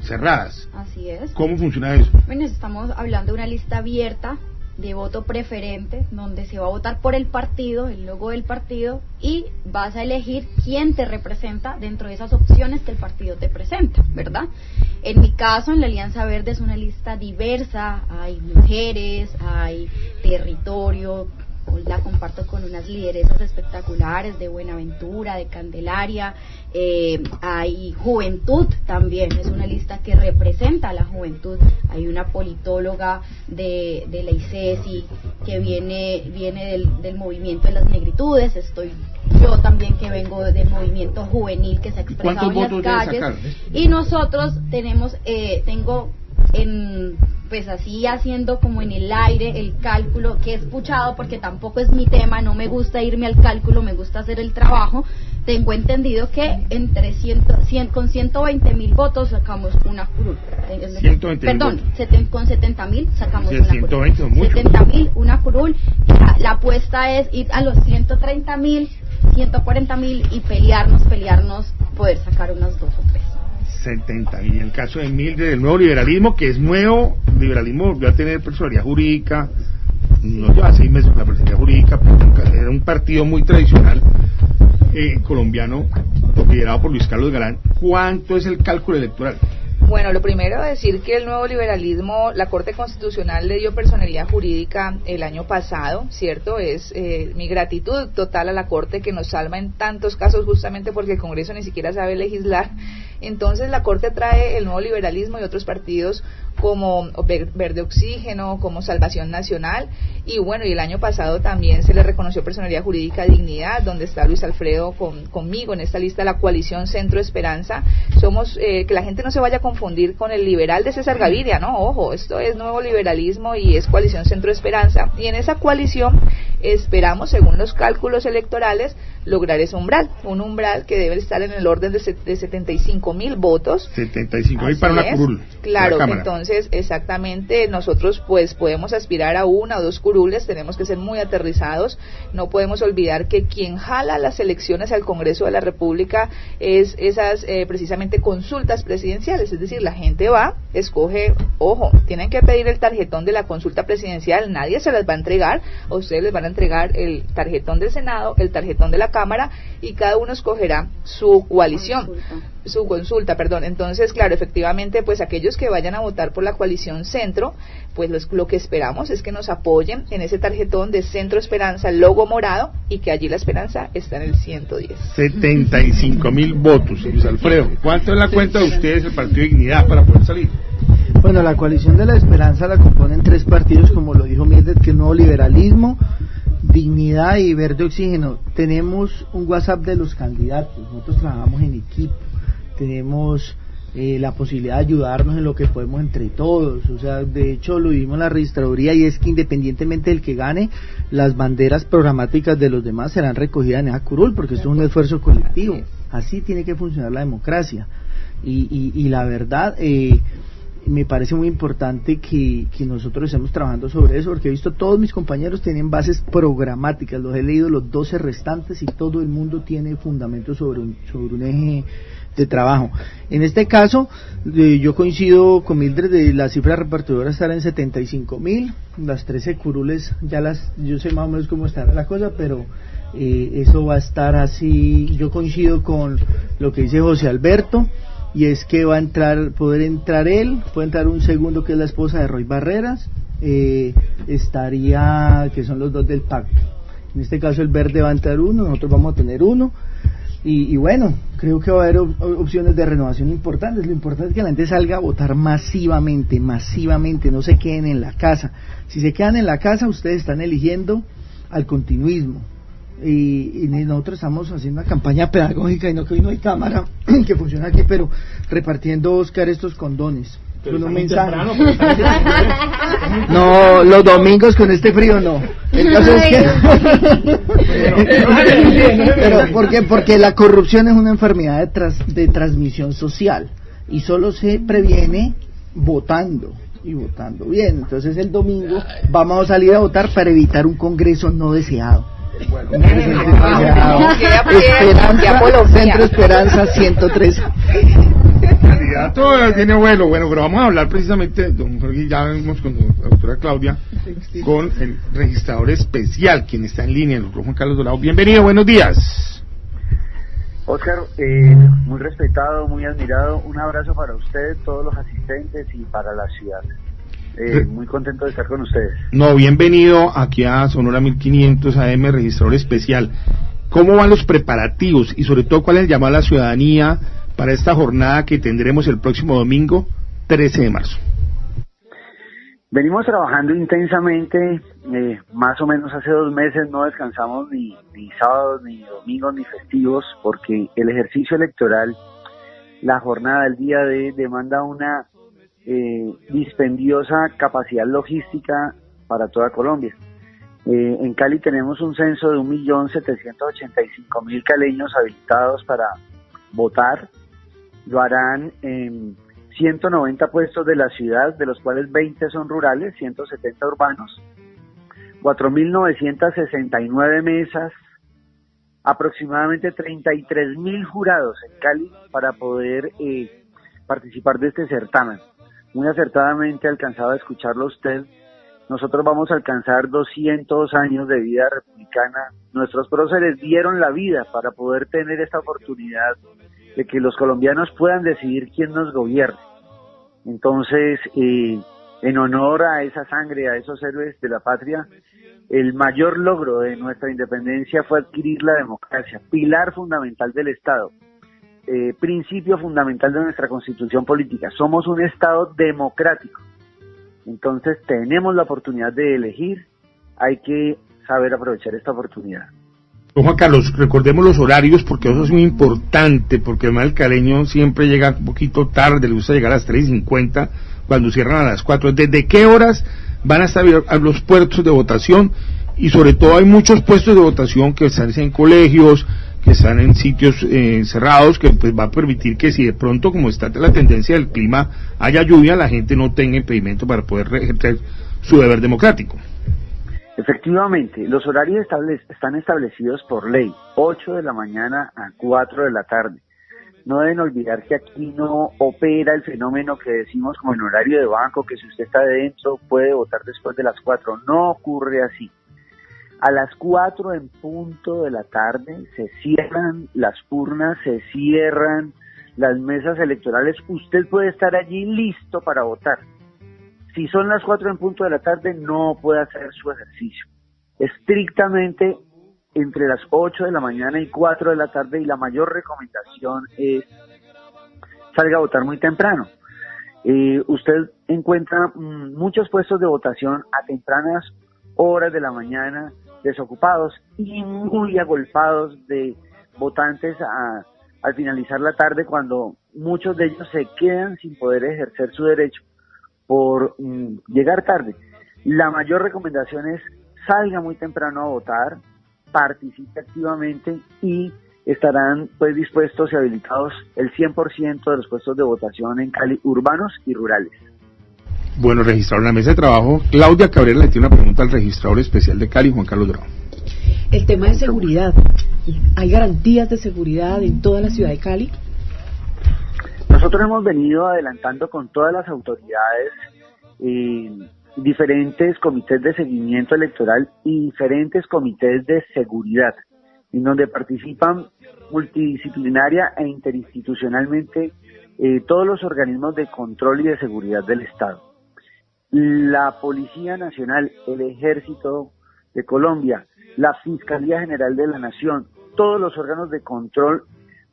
cerradas. Así es. ¿Cómo funciona eso? Bueno, estamos hablando de una lista abierta de voto preferente, donde se va a votar por el partido, el logo del partido, y vas a elegir quién te representa dentro de esas opciones que el partido te presenta, ¿verdad? En mi caso, en la Alianza Verde, es una lista diversa, hay mujeres, hay territorio. La comparto con unas lideresas espectaculares de Buenaventura, de Candelaria, hay juventud también, es una lista que representa a la juventud. Hay una politóloga de la ICESI que viene del movimiento de las negritudes, estoy yo también que vengo del movimiento juvenil que se ha expresado en las calles, y nosotros pues así haciendo como en el aire el cálculo que he escuchado, porque tampoco es mi tema, no me gusta irme al cálculo, me gusta hacer el trabajo. Tengo entendido que entre 100 con 120.000 votos sacamos una curul. Perdón, con 70.000 sacamos una curul. 70.000 una curul. La apuesta es ir a los 130.000, 140.000 y pelearnos, poder sacar unas 2 o 3. 70, y en el caso de Mildred, del nuevo liberalismo, que es nuevo, liberalismo volvió a tener personalidad jurídica, no lleva 6 meses la personalidad jurídica, pero era un partido muy tradicional colombiano, liderado por Luis Carlos Galán. ¿Cuánto es el cálculo electoral? Bueno, lo primero es decir que el nuevo liberalismo, la Corte Constitucional le dio personalidad jurídica el año pasado, ¿cierto? Es mi gratitud total a la Corte, que nos salva en tantos casos, justamente porque el Congreso ni siquiera sabe legislar. Entonces la Corte trae el nuevo liberalismo y otros partidos como Verde Oxígeno, como Salvación Nacional, y bueno, y el año pasado también se le reconoció personalidad jurídica Dignidad, donde está Luis Alfredo conmigo en esta lista, la coalición Centro Esperanza. Somos, que la gente no se vaya a confundir con el liberal de César Gaviria, no, ojo, esto es nuevo liberalismo y es coalición Centro Esperanza, y en esa coalición esperamos, según los cálculos electorales, lograr ese umbral, un umbral que debe estar en el orden de 75.000 votos. 75.000 para una curul. Claro, entonces exactamente nosotros pues podemos aspirar a 1 o 2 curules, tenemos que ser muy aterrizados, no podemos olvidar que quien jala las elecciones al Congreso de la República es esas precisamente consultas presidenciales, es decir, la gente va, escoge, ojo, tienen que pedir el tarjetón de la consulta presidencial, nadie se las va a entregar, a ustedes les van a entregar el tarjetón del Senado, el tarjetón de la Cámara, y cada uno escogerá su coalición. su consulta, perdón. Entonces, claro, efectivamente, pues aquellos que vayan a votar por la coalición Centro, pues lo que esperamos es que nos apoyen en ese tarjetón de Centro Esperanza, el logo morado, y que allí la esperanza está en el 110. 75.000 votos, Luis Alfredo. ¿Cuánto es la cuenta de ustedes, el Partido Dignidad, para poder salir? Bueno, la coalición de la esperanza la componen 3 partidos, como lo dijo Mildred, que es Nuevo Liberalismo, Dignidad y Verde Oxígeno. Tenemos un WhatsApp de los candidatos, nosotros trabajamos en equipo, tenemos la posibilidad de ayudarnos en lo que podemos entre todos. O sea, de hecho lo vimos en la registraduría, y es que independientemente del que gane, las banderas programáticas de los demás serán recogidas en esa curul, porque esto es un esfuerzo colectivo. Así tiene que funcionar la democracia, y la verdad, me parece muy importante que nosotros estemos trabajando sobre eso, porque he visto todos mis compañeros tienen bases programáticas, los he leído los 12 restantes, y todo el mundo tiene fundamentos sobre un eje de trabajo. En este caso, yo coincido con Mildred, de la cifra repartidora estar en 75.000, las 13 curules, yo sé más o menos cómo estará la cosa, pero eso va a estar así. Yo coincido con lo que dice José Alberto, y es que va a puede entrar un segundo, que es la esposa de Roy Barreras, estaría, que son los 2 del pacto. En este caso el verde va a entrar uno, nosotros vamos a tener uno, y bueno, creo que va a haber opciones de renovación importantes. Lo importante es que la gente salga a votar masivamente, no se queden en la casa. Si se quedan en la casa, ustedes están eligiendo al continuismo. Y nosotros estamos haciendo una campaña pedagógica, y no que hoy no hay cámara que funciona aquí, pero repartiendo, Oscar, estos condones. Un mensaje. No, los domingos con este frío no. Entonces, pero ¿por qué? Porque la corrupción es una enfermedad de transmisión social, y solo se previene votando, y votando bien. Entonces el domingo vamos a salir a votar para evitar un congreso no deseado. Bueno, Centro Esperanza 103. El candidato tiene bueno, pero vamos a hablar precisamente, don Jorge, ya vemos con la doctora Claudia, con el registrador especial, quien está en línea, el doctor Juan Carlos Dorado. Bienvenido, buenos días. Oscar, muy respetado, muy admirado, un abrazo para usted, todos los asistentes, y para la ciudad. Muy contento de estar con ustedes. No, bienvenido aquí a Sonora 1500 AM, registrador especial. ¿Cómo van los preparativos, y sobre todo cuál es el llamado a la ciudadanía para esta jornada que tendremos el próximo domingo 13 de marzo? Venimos trabajando intensamente, más o menos hace 2 meses no descansamos ni sábados, ni domingos, ni festivos, porque el ejercicio electoral, la jornada del día de demanda una dispendiosa capacidad logística para toda Colombia. En Cali tenemos un censo de 1.785.000 caleños habilitados para votar. Lo harán en 190 puestos de la ciudad, de los cuales 20 son rurales, 170 urbanos, 4.969 mesas, aproximadamente 33.000 jurados en Cali para poder participar de este certamen. Muy acertadamente alcanzado a escucharlo usted. Nosotros vamos a alcanzar 200 años de vida republicana. Nuestros próceres dieron la vida para poder tener esta oportunidad de que los colombianos puedan decidir quién nos gobierne. Entonces, en honor a esa sangre, a esos héroes de la patria, el mayor logro de nuestra independencia fue adquirir la democracia, pilar fundamental del Estado. Principio fundamental de nuestra constitución política. Somos un Estado democrático, entonces tenemos la oportunidad de elegir, hay que saber aprovechar esta oportunidad. Juan Carlos, recordemos los horarios, porque eso es muy importante, porque además el caleño siempre llega un poquito tarde, le gusta llegar a las 3:50, cuando cierran a las 4. ¿Desde qué horas van a estar los puestos de votación? Y sobre todo hay muchos puestos de votación que están en colegios, que están en sitios cerrados, que pues va a permitir que si de pronto, como está la tendencia del clima, haya lluvia, la gente no tenga impedimento para poder ejercer su deber democrático. Efectivamente, los horarios están establecidos por ley, 8 de la mañana a 4 de la tarde. No deben olvidar que aquí no opera el fenómeno que decimos como en horario de banco, que si usted está dentro puede votar después de las 4. No ocurre así. A las 4 en punto de la tarde se cierran las urnas, se cierran las mesas electorales, usted puede estar allí listo para votar. Si son las 4 en punto de la tarde, no puede hacer su ejercicio. Estrictamente entre las 8 de la mañana y 4 de la tarde, y la mayor recomendación es salga a votar muy temprano. Usted encuentra muchos puestos de votación a tempranas horas de la mañana, desocupados y muy agolpados de votantes al finalizar la tarde, cuando muchos de ellos se quedan sin poder ejercer su derecho por llegar tarde. La mayor recomendación es salga muy temprano a votar, participe activamente y estarán pues dispuestos y habilitados el 100% de los puestos de votación en Cali, urbanos y rurales. Bueno, registrador, en la mesa de trabajo, Claudia Cabrera le tiene una pregunta al registrador especial de Cali, Juan Carlos Durán. El tema de seguridad, ¿hay garantías de seguridad en toda la ciudad de Cali? Nosotros hemos venido adelantando con todas las autoridades diferentes comités de seguimiento electoral y diferentes comités de seguridad, en donde participan multidisciplinaria e interinstitucionalmente todos los organismos de control y de seguridad del Estado. La Policía Nacional, el Ejército de Colombia, la Fiscalía General de la Nación, todos los órganos de control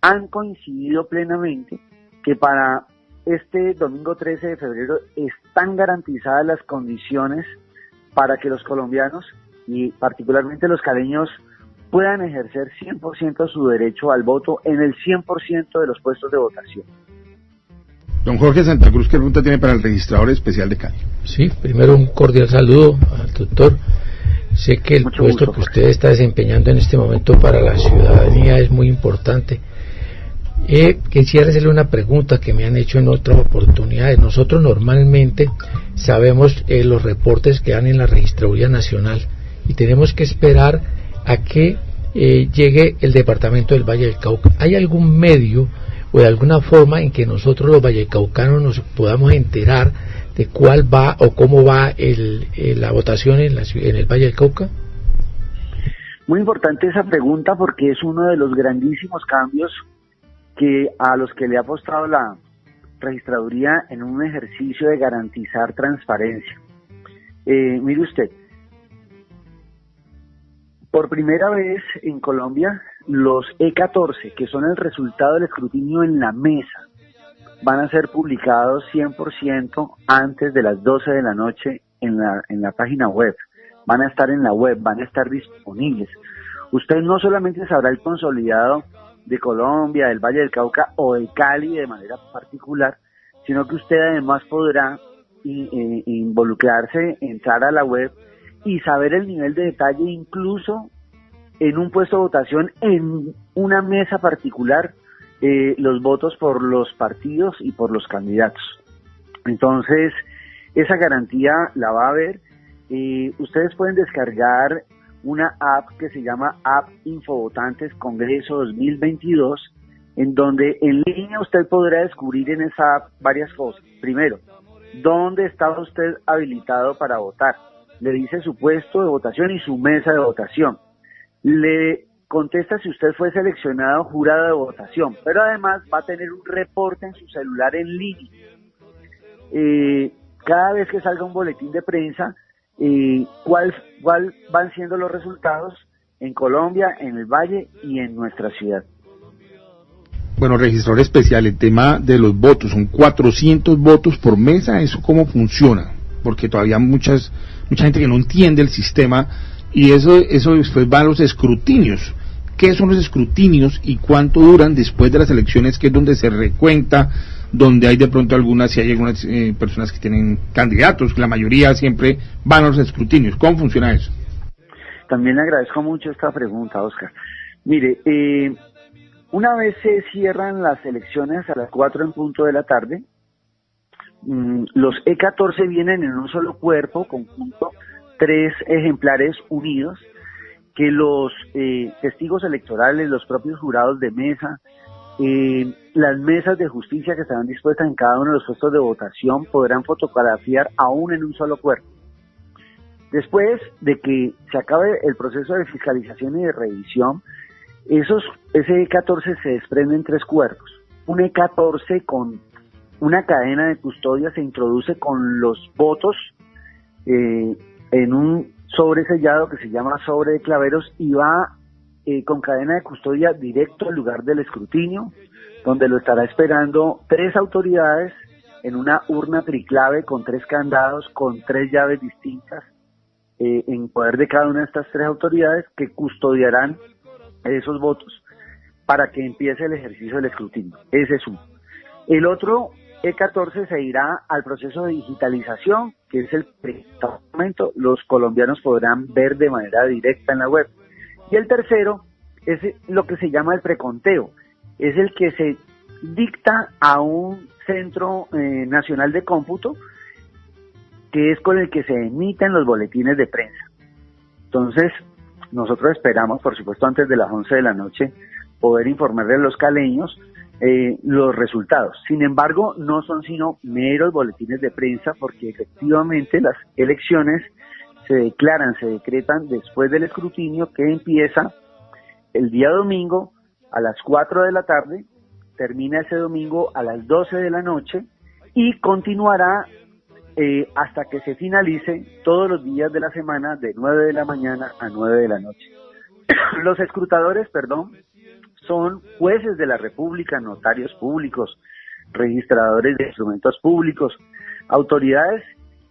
han coincidido plenamente que para este domingo 13 de febrero están garantizadas las condiciones para que los colombianos y particularmente los caleños puedan ejercer 100% su derecho al voto en el 100% de los puestos de votación. Don Jorge Santa Cruz, ¿qué pregunta tiene para el registrador especial de Cali? Sí, primero un cordial saludo al doctor. Sé que el Mucho puesto gusto, que usted está desempeñando en este momento para la ciudadanía es muy importante. Quisiera hacerle una pregunta que me han hecho en otras oportunidades. Nosotros normalmente sabemos los reportes que dan en la Registraduría Nacional y tenemos que esperar a que llegue el departamento del Valle del Cauca. ¿Hay algún medio o de alguna forma en que nosotros los vallecaucanos nos podamos enterar de cuál va o cómo va la votación en el Valle del Cauca? Muy importante esa pregunta porque es uno de los grandísimos cambios a los que le ha apostado la registraduría en un ejercicio de garantizar transparencia. Mire usted, por primera vez en Colombia, los E14, que son el resultado del escrutinio en la mesa, van a ser publicados 100% antes de las 12 de la noche en la página web. Van a estar en la web, van a estar disponibles. Usted no solamente sabrá el consolidado de Colombia, del Valle del Cauca o de Cali de manera particular, sino que usted además podrá involucrarse, entrar a la web y saber el nivel de detalle incluso en un puesto de votación, en una mesa particular, los votos por los partidos y por los candidatos. Entonces, esa garantía la va a haber. Ustedes pueden descargar una app que se llama App Infovotantes Congreso 2022, en donde en línea usted podrá descubrir en esa app varias cosas. Primero, ¿dónde estaba usted habilitado para votar? Le dice su puesto de votación y su mesa de votación. Le contesta si usted fue seleccionado jurado de votación, pero además va a tener un reporte en su celular en línea. Cada vez que salga un boletín de prensa, cuál van siendo los resultados en Colombia, en el Valle y en nuestra ciudad. Bueno, registrador especial, el tema de los votos, son 400 votos por mesa, ¿eso cómo funciona? Porque todavía mucha gente que no entiende el sistema, y eso después va a los escrutinios. ¿Qué son los escrutinios y cuánto duran después de las elecciones, que es donde se recuenta, donde hay de pronto si hay algunas personas que tienen candidatos, la mayoría siempre van a los escrutinios? ¿Cómo funciona eso? También le agradezco mucho esta pregunta, Oscar. Mire, una vez se cierran las elecciones a las 4 en punto de la tarde, los E14 vienen en un solo cuerpo conjunto, 3 ejemplares unidos, que los testigos electorales, los propios jurados de mesa, las mesas de justicia que estarán dispuestas en cada uno de los puestos de votación podrán fotografiar aún en un solo cuerpo. Después de que se acabe el proceso de fiscalización y de revisión, ese E14 se desprende en 3 cuerpos. un E14 con una cadena de custodia, se introduce con los votos en un sobre sellado que se llama sobre de claveros y va con cadena de custodia directo al lugar del escrutinio, donde lo estará esperando 3 autoridades en una urna triclave con 3 candados, con 3 llaves distintas, en poder de cada una de estas 3 autoridades que custodiarán esos votos para que empiece el ejercicio del escrutinio. Ese es uno. El otro E14 se irá al proceso de digitalización, que es el que en este momento los colombianos podrán ver de manera directa en la web. Y el tercero es lo que se llama el preconteo, es el que se dicta a un centro nacional de cómputo, que es con el que se emiten los boletines de prensa. Entonces, nosotros esperamos, por supuesto, antes de las 11 de la noche, poder informarle a los caleños los resultados. Sin embargo, no son sino meros boletines de prensa, porque efectivamente las elecciones se decretan después del escrutinio, que empieza el día domingo a las 4 de la tarde, termina ese domingo a las 12 de la noche y continuará hasta que se finalice todos los días de la semana de 9 de la mañana a 9 de la noche. Los escrutadores, son jueces de la República, notarios públicos, registradores de instrumentos públicos, autoridades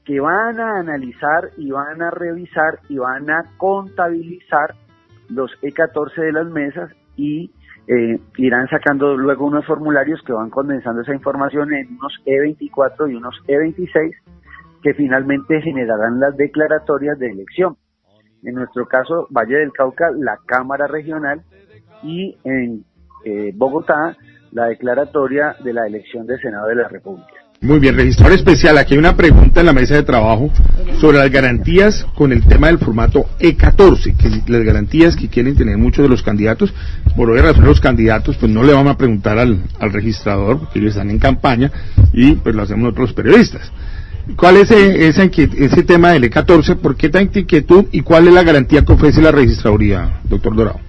que van a analizar y van a revisar y van a contabilizar los E14 de las mesas y irán sacando luego unos formularios que van condensando esa información en unos E24 y unos E26 que finalmente generarán las declaratorias de elección. En nuestro caso, Valle del Cauca, la Cámara Regional, y en Bogotá, la declaratoria de la elección del Senado de la República. Muy bien, registrador especial, aquí hay una pregunta en la mesa de trabajo sobre las garantías con el tema del formato E14, que las garantías que quieren tener muchos de los candidatos. Por hoy, los candidatos pues no le vamos a preguntar al registrador, porque ellos están en campaña, y pues lo hacemos nosotros los periodistas. ¿Cuál es ese tema del E14? ¿Por qué tanta inquietud? ¿Y cuál es la garantía que ofrece la registraduría, doctor Dorado?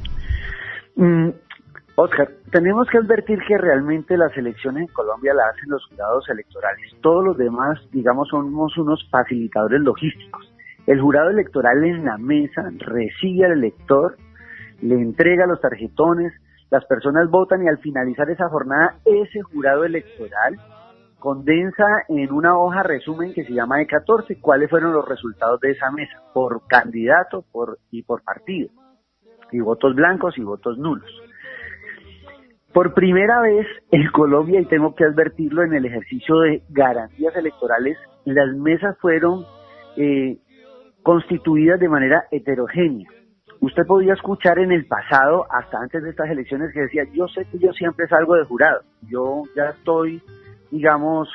Oscar, tenemos que advertir que realmente las elecciones en Colombia las hacen los jurados electorales. Todos los demás, digamos, somos unos facilitadores logísticos. El jurado electoral en la mesa recibe al elector, le entrega los tarjetones, las personas votan y al finalizar esa jornada, ese jurado electoral condensa en una hoja resumen que se llama E14 cuáles fueron los resultados de esa mesa, por candidato y por partido, y votos blancos y votos nulos. Por primera vez en Colombia, y tengo que advertirlo, en el ejercicio de garantías electorales, las mesas fueron constituidas de manera heterogénea. Usted podía escuchar en el pasado, hasta antes de estas elecciones, que decía, yo sé que yo siempre salgo de jurado, yo ya estoy, digamos,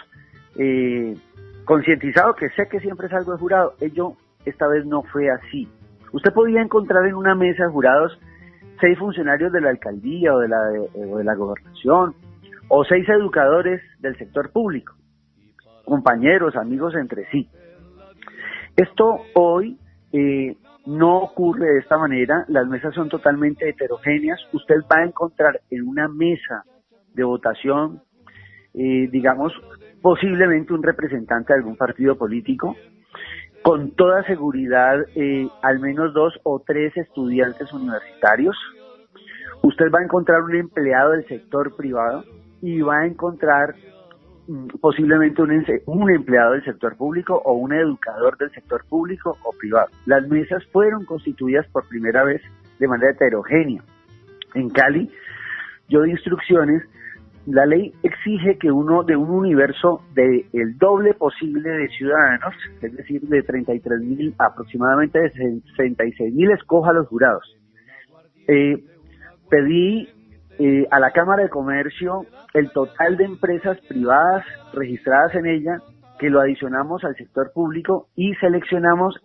concientizado que sé que siempre salgo de jurado. Ello esta vez no fue así. Usted podía encontrar en una mesa de jurados 6 funcionarios de la alcaldía o de la gobernación, o 6 educadores del sector público, compañeros, amigos entre sí. Esto hoy no ocurre de esta manera, las mesas son totalmente heterogéneas. Usted va a encontrar en una mesa de votación, digamos, posiblemente un representante de algún partido político, con toda seguridad al menos 2 o 3 estudiantes universitarios. Usted va a encontrar un empleado del sector privado y va a encontrar posiblemente un empleado del sector público o un educador del sector público o privado. Las mesas fueron constituidas por primera vez de manera heterogénea. En Cali, yo di instrucciones. La ley exige que uno de un universo de el doble posible de ciudadanos, es decir, de 33.000, aproximadamente de 66.000, escoja los jurados. Pedí a la Cámara de Comercio el total de empresas privadas registradas en ella, que lo adicionamos al sector público y seleccionamos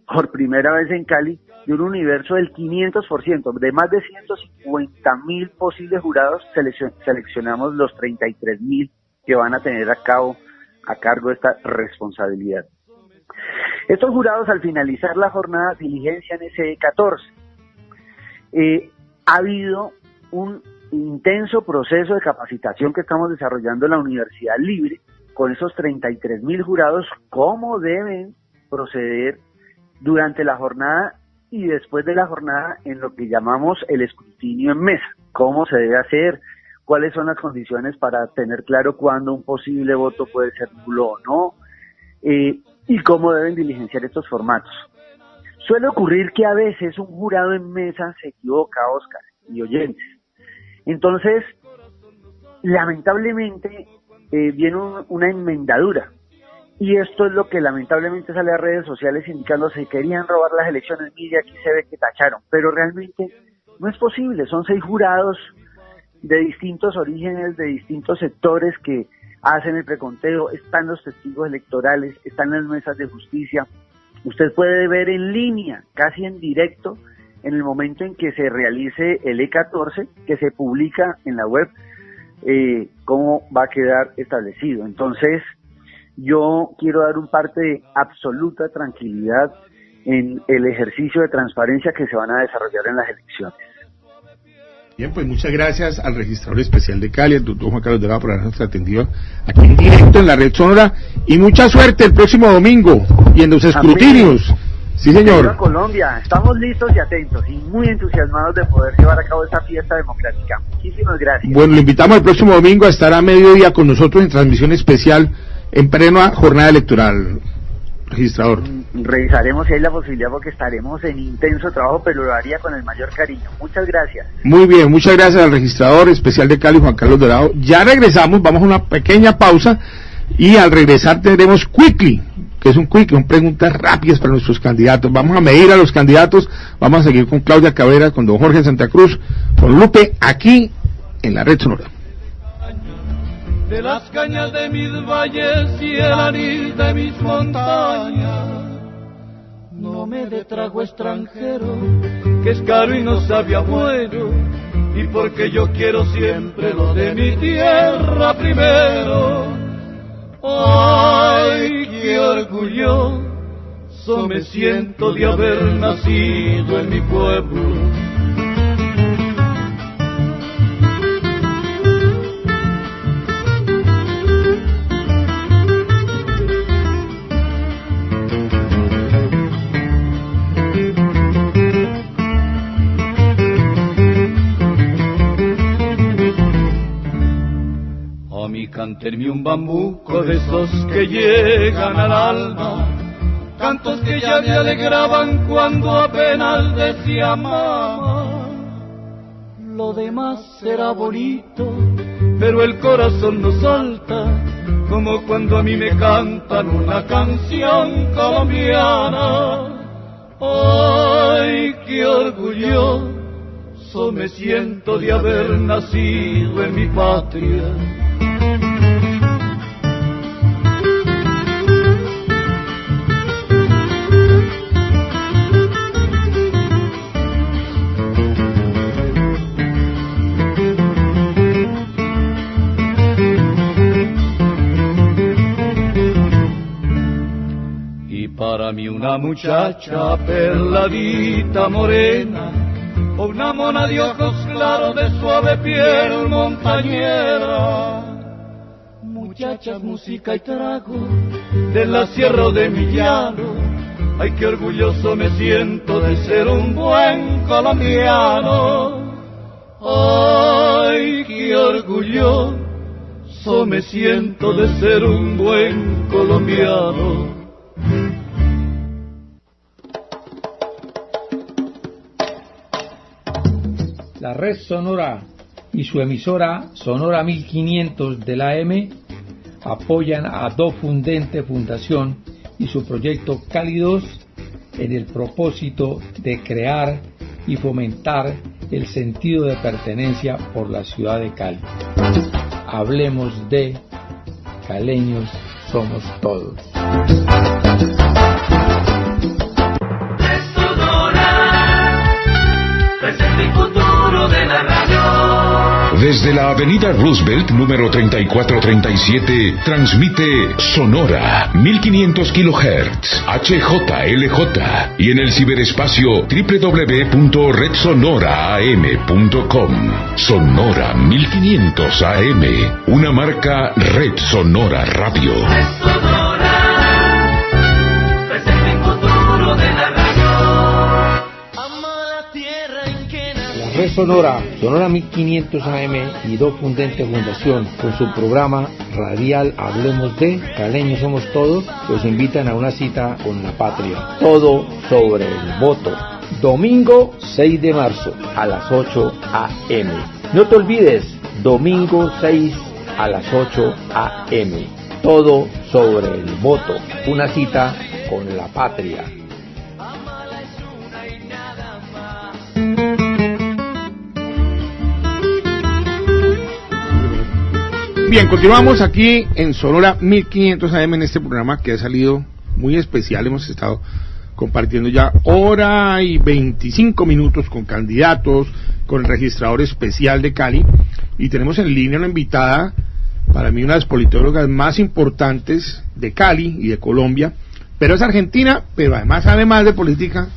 por primera vez en Cali de un universo del 500%, de más de 150.000 posibles jurados, seleccionamos los 33.000 que van a tener a cargo esta responsabilidad. Estos jurados, al finalizar la jornada, diligencian ese E14. Ha habido un intenso proceso de capacitación que estamos desarrollando en la Universidad Libre, con esos 33.000 jurados, cómo deben proceder durante la jornada y después de la jornada en lo que llamamos el escrutinio en mesa, cómo se debe hacer, cuáles son las condiciones para tener claro cuándo un posible voto puede ser nulo o no, y cómo deben diligenciar estos formatos. Suele ocurrir que a veces un jurado en mesa se equivoca, Oscar y oyentes. Entonces, lamentablemente, viene una enmendadura. Y esto es lo que lamentablemente sale a redes sociales indicando se querían robar las elecciones. Mire, aquí se ve que tacharon. Pero realmente no es posible. Son 6 jurados de distintos orígenes, de distintos sectores que hacen el preconteo. Están los testigos electorales, están las mesas de justicia. Usted puede ver en línea, casi en directo, en el momento en que se realice el E14, que se publica en la web, cómo va a quedar establecido. Entonces, yo quiero dar un parte de absoluta tranquilidad en el ejercicio de transparencia que se van a desarrollar en las elecciones. Bien, pues muchas gracias al registrador especial de Cali, el doctor Juan Carlos Delgado, por habernos atendido aquí en directo en la Red Sonora, y mucha suerte el próximo domingo y en los escrutinios. Sí, señor. Colombia, estamos listos y atentos y muy entusiasmados de poder llevar a cabo esta fiesta democrática. Muchísimas gracias. Bueno, le invitamos el próximo domingo a estar a mediodía con nosotros en transmisión especial en plena jornada electoral, registrador. Revisaremos si hay la posibilidad porque estaremos en intenso trabajo, pero lo haría con el mayor cariño. Muchas gracias. Muy bien, muchas gracias al registrador especial de Cali, Juan Carlos Dorado. Ya regresamos, vamos a una pequeña pausa y al regresar tendremos Quickly, que es un quick, son preguntas rápidas para nuestros candidatos. Vamos a medir a los candidatos, vamos a seguir con Claudia Cabrera, con don Jorge Santa Cruz, con Lupe, aquí en la Red Sonora. De las cañas de mis valles y el anís de mis montañas, no me dé trago extranjero, que es caro y no sabía bueno, y porque yo quiero siempre lo de mi tierra primero. Ay, qué orgulloso me siento de haber nacido en mi pueblo. Cántenme un bambuco de esos que llegan al alma, cantos que ya me alegraban cuando apenas decía mamá. Lo demás será bonito, pero el corazón no salta, como cuando a mí me cantan una canción colombiana. Ay, qué orgulloso me siento de haber nacido en mi patria. Para mí una muchacha perladita morena, o una mona de ojos claros de suave piel montañera. Muchachas, música y trago, de la sierra o de mi llano, ay, qué orgulloso me siento de ser un buen colombiano. Ay, qué orgulloso me siento de ser un buen colombiano. La Red Sonora y su emisora Sonora 1500 de la AM apoyan a Do Fundente Fundación y su proyecto Cali 2 en el propósito de crear y fomentar el sentido de pertenencia por la ciudad de Cali. Hablemos de caleños somos todos. De Desde la avenida Roosevelt, número 3437, transmite Sonora, 1500 kHz, HJLJ, y en el ciberespacio www.redsonoraam.com. Sonora 1500 AM, una marca Red Sonora Radio. Red Sonora, Sonora 1500 AM y Docundente Fundación, con su programa radial Hablemos de Caleños Somos Todos, los invitan a una cita con la patria. Todo sobre el voto. Domingo 6 de marzo a las 8 AM. No te olvides, domingo 6 a las 8 AM. Todo sobre el voto. Una cita con la patria. Bien, continuamos aquí en Sonora 1500 AM en este programa que ha salido muy especial. Hemos estado compartiendo ya hora y 25 minutos con candidatos, con el registrador especial de Cali, y tenemos en línea una invitada, para mí una de las politólogas más importantes de Cali y de Colombia, pero es argentina, pero además sabe más de política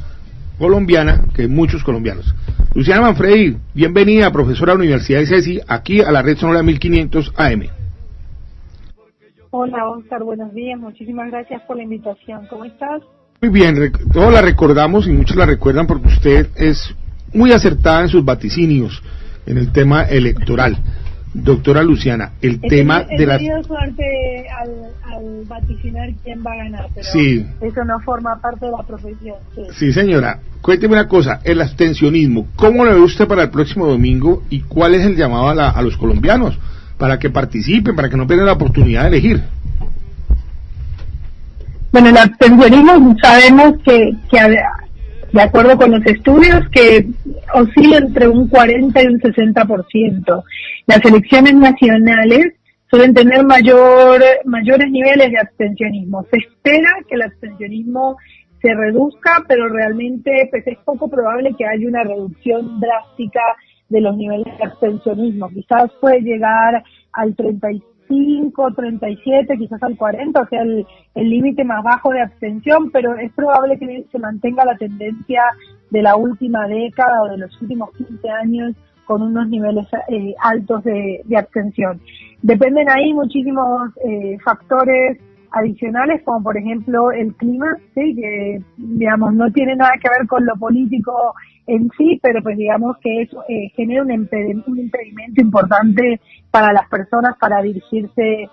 colombiana que muchos colombianos. Luciana Manfredi, bienvenida, profesora de la Universidad de CESI, aquí a la Red Sonora 1500 AM. Hola, Oscar, buenos días, muchísimas gracias por la invitación. ¿Cómo estás? Muy bien, todos la recordamos y muchos la recuerdan porque usted es muy acertada en sus vaticinios en el tema electoral. Doctora Luciana, el tema de la... He tenido suerte al vaticinar quién va a ganar, pero sí, eso no forma parte de la profesión. Sí, señora. Cuénteme una cosa, el abstencionismo, ¿cómo lo ve usted para el próximo domingo y cuál es el llamado a los colombianos para que participen, para que no pierdan la oportunidad de elegir? Bueno, el abstencionismo sabemos que de acuerdo con los estudios, que oscila entre un 40 y un 60%. Las elecciones nacionales suelen tener mayores niveles de abstencionismo. Se espera que el abstencionismo se reduzca, pero realmente pues, es poco probable que haya una reducción drástica de los niveles de abstencionismo. Quizás puede llegar al 35, 37, quizás al 40, o sea, el límite más bajo de abstención, pero es probable que se mantenga la tendencia de la última década o de los últimos 15 años con unos niveles altos de abstención. Dependen ahí muchísimos factores adicionales, como por ejemplo el clima, ¿sí? Que digamos no tiene nada que ver con lo político en sí, pero pues digamos que eso genera un impedimento importante para las personas para dirigirse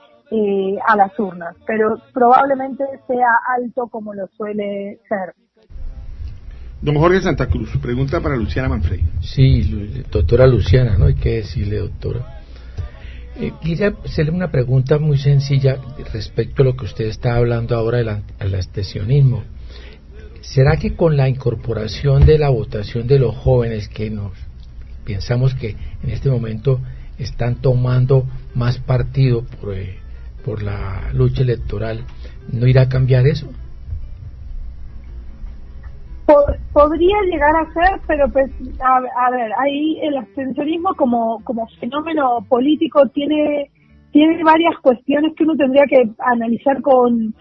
a las urnas, pero probablemente sea alto como lo suele ser. Don Jorge Santa Cruz, pregunta para Luciana Manfredi. Sí, doctora Luciana, ¿no? Hay que decirle, doctora. Quería hacerle una pregunta muy sencilla respecto a lo que usted está hablando ahora del abstencionismo. ¿Será que con la incorporación de la votación de los jóvenes, que nos pensamos que en este momento están tomando más partido por la lucha electoral, no irá a cambiar eso? Podría llegar a ser, pero pues a ver, ahí el abstencionismo como fenómeno político tiene varias cuestiones que uno tendría que analizar con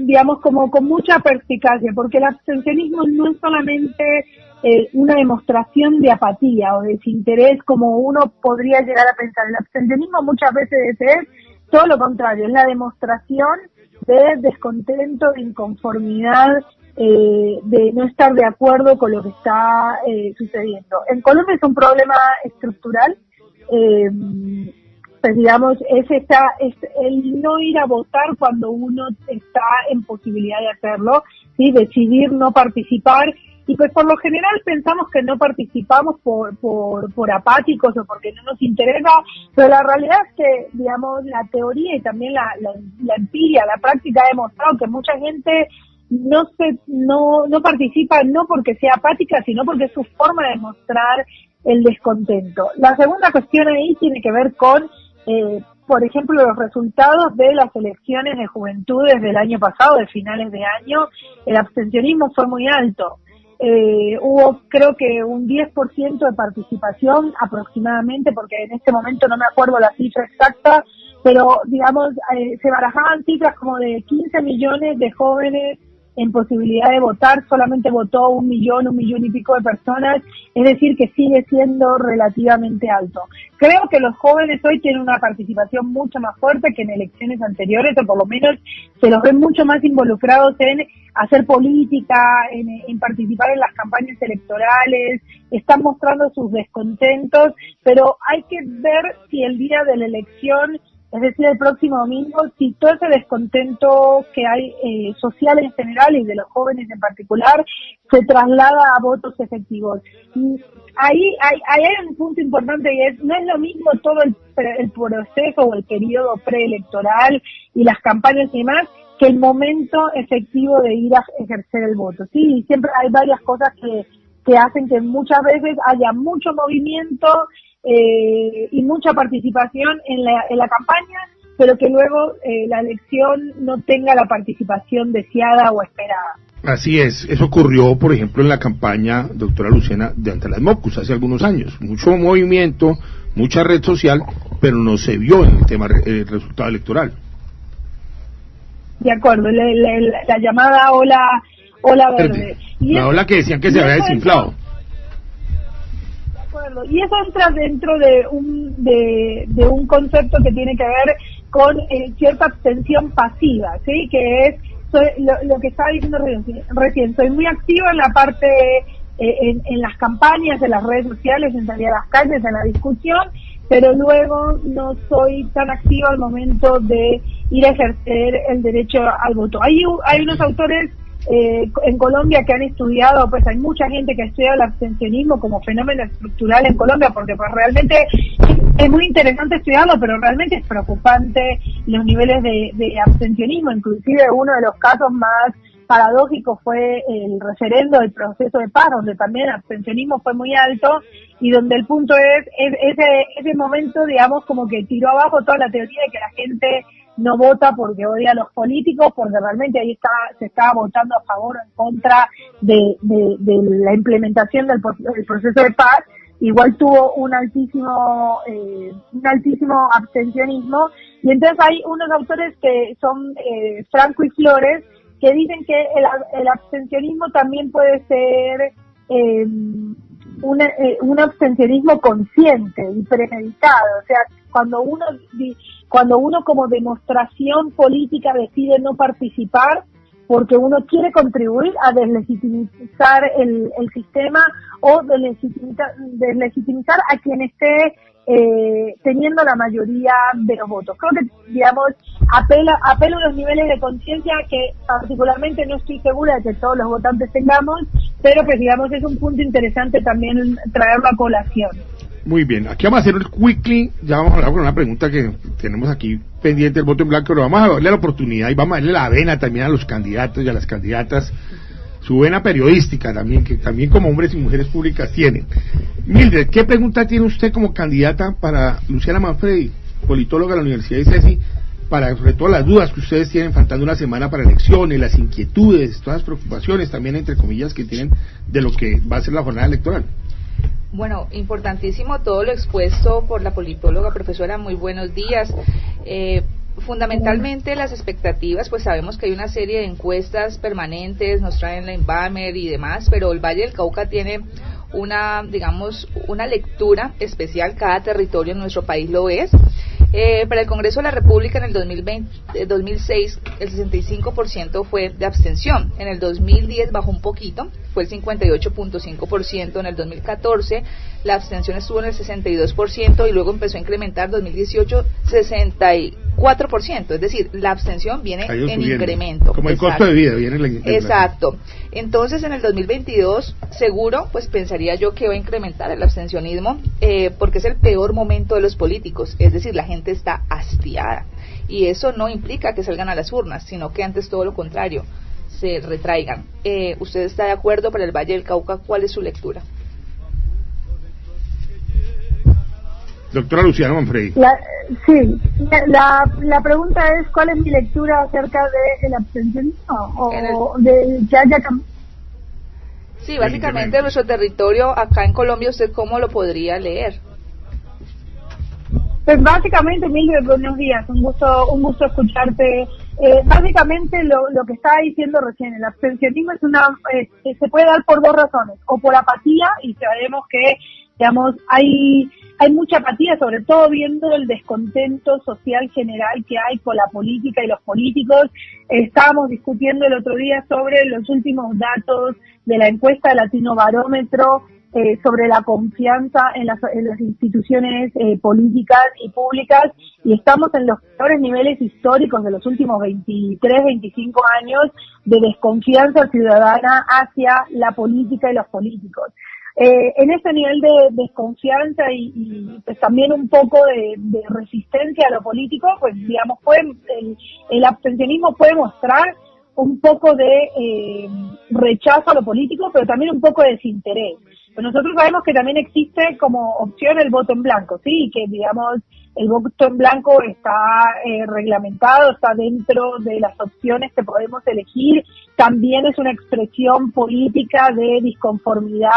digamos como con mucha perspicacia, porque el abstencionismo no es solamente una demostración de apatía o desinterés como uno podría llegar a pensar. El abstencionismo muchas veces es todo lo contrario, es la demostración de descontento, de inconformidad, de no estar de acuerdo con lo que está sucediendo. En Colombia es un problema estructural, pues digamos, es el no ir a votar cuando uno está en posibilidad de hacerlo, ¿sí? Decidir no participar, y pues por lo general pensamos que no participamos por apáticos o porque no nos interesa, pero la realidad es que, digamos, la teoría y también la empiria, la práctica ha demostrado que mucha gente no participa no porque sea apática, sino porque es su forma de mostrar el descontento. La segunda cuestión ahí tiene que ver con, por ejemplo, los resultados de las elecciones de juventudes del año pasado, de finales de año. El abstencionismo fue muy alto. hubo creo que un 10% de participación aproximadamente, porque en este momento no me acuerdo la cifra exacta, pero digamos se barajaban cifras como de 15 millones de jóvenes en posibilidad de votar, solamente votó 1 millón y pico de personas, es decir que sigue siendo relativamente alto. Creo que los jóvenes hoy tienen una participación mucho más fuerte que en elecciones anteriores, o por lo menos se los ven mucho más involucrados en hacer política, en participar en las campañas electorales, están mostrando sus descontentos, pero hay que ver si el día de la elección, es decir, el próximo domingo, si todo ese descontento que hay social en general y de los jóvenes en particular se traslada a votos efectivos. Ahí hay un punto importante y es, no es lo mismo todo el proceso o el periodo preelectoral y las campañas y demás que el momento efectivo de ir a ejercer el voto. Sí, siempre hay varias cosas que hacen que muchas veces haya mucho movimiento y mucha participación en la campaña, pero que luego la elección no tenga la participación deseada o esperada. Así es, eso ocurrió, por ejemplo, en la campaña, doctora Luciana, de ante las Mocus hace algunos años. Mucho movimiento, mucha red social, pero no se vio en el tema resultado electoral. De acuerdo, la llamada ola verde. La ola que decían que se había desinflado. Y eso entra dentro de un concepto que tiene que ver con cierta abstención pasiva, ¿sí? Que es lo que estaba diciendo recién. Soy muy activa en la parte, en las campañas, en las redes sociales, en salir a las calles, en la discusión, pero luego no soy tan activa al momento de ir a ejercer el derecho al voto. Hay unos autores en Colombia que han estudiado, pues hay mucha gente que ha estudiado el abstencionismo como fenómeno estructural en Colombia, porque pues realmente es muy interesante estudiarlo, pero realmente es preocupante los niveles de abstencionismo. Inclusive uno de los casos más paradójicos fue el referendo del proceso de paz, donde también el abstencionismo fue muy alto y donde el punto es ese momento, digamos, como que tiró abajo toda la teoría de que la gente no vota porque odia a los políticos, porque realmente ahí se estaba votando a favor o en contra de la implementación del proceso de paz. Igual tuvo un altísimo abstencionismo, y entonces hay unos autores que son Franco y Flores, que dicen que el abstencionismo también puede ser un abstencionismo consciente y premeditado. O sea, cuando uno como demostración política decide no participar porque uno quiere contribuir a deslegitimizar el sistema o deslegitimizar a quien esté teniendo la mayoría de los votos. Creo que, digamos, apelo a los niveles de conciencia que particularmente no estoy segura de que todos los votantes tengamos, pero que, digamos, es un punto interesante también traerlo a colación. Muy bien, aquí vamos a hacer el quickly, ya vamos a hablar con una pregunta que tenemos aquí pendiente del voto en blanco, pero vamos a darle la oportunidad y vamos a darle la vena también a los candidatos y a las candidatas, su vena periodística también, que también como hombres y mujeres públicas tienen. Mildred, ¿qué pregunta tiene usted como candidata para Luciana Manfredi, politóloga de la Universidad de ICESI, para sobre todo las dudas que ustedes tienen faltando una semana para elecciones, las inquietudes, todas las preocupaciones también, entre comillas, que tienen de lo que va a ser la jornada electoral? Bueno, importantísimo todo lo expuesto por la politóloga. Profesora, muy buenos días. Fundamentalmente las expectativas, pues sabemos que hay una serie de encuestas permanentes, nos traen la Inbamer y demás, pero el Valle del Cauca tiene una lectura especial, cada territorio en nuestro país lo es. Para el Congreso de la República en el 2006 el 65% fue de abstención, en el 2010 bajó un poquito, fue el 58.5%, en el 2014 la abstención estuvo en el 62% y luego empezó a incrementar 2018 64%, es decir, la abstención viene en incremento. Como el costo de vida viene en Exacto. Entonces en el 2022 seguro, pues pensaría yo que va a incrementar el abstencionismo, porque es el peor momento de los políticos, es decir, la gente está hastiada y eso no implica que salgan a las urnas, sino que antes todo lo contrario, se retraigan. ¿Usted está de acuerdo? Para el Valle del Cauca, ¿cuál es su lectura? Doctora Luciana Manfredi. La pregunta es, ¿cuál es mi lectura acerca del abstencionismo? O de que haya Sí, básicamente nuestro territorio acá en Colombia, ¿usted cómo lo podría leer? Pues básicamente, Mildred, buenos días, un gusto escucharte. Básicamente lo que estaba diciendo recién, el abstencionismo es se puede dar por dos razones, o por apatía, y sabemos que, digamos, hay mucha apatía, sobre todo viendo el descontento social general que hay con la política y los políticos. Estábamos discutiendo el otro día sobre los últimos datos de la encuesta de Latino Barómetro, sobre la confianza en las instituciones políticas y públicas, y estamos en los peores niveles históricos de los últimos 23, 25 años de desconfianza ciudadana hacia la política y los políticos. En ese nivel de desconfianza y pues también un poco de resistencia a lo político, pues digamos, el abstencionismo puede mostrar un poco de rechazo a lo político, pero también un poco de desinterés. Pero nosotros sabemos que también existe como opción el voto en blanco, sí, que digamos el voto en blanco está reglamentado, está dentro de las opciones que podemos elegir. También es una expresión política de disconformidad,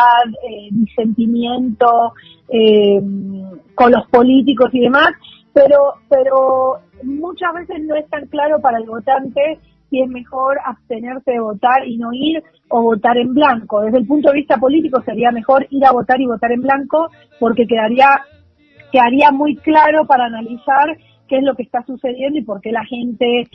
disentimiento con los políticos y demás, pero muchas veces no es tan claro para el votante si es mejor abstenerse de votar y no ir, o votar en blanco. Desde el punto de vista político sería mejor ir a votar y votar en blanco, porque quedaría muy claro para analizar qué es lo que está sucediendo y por qué la gente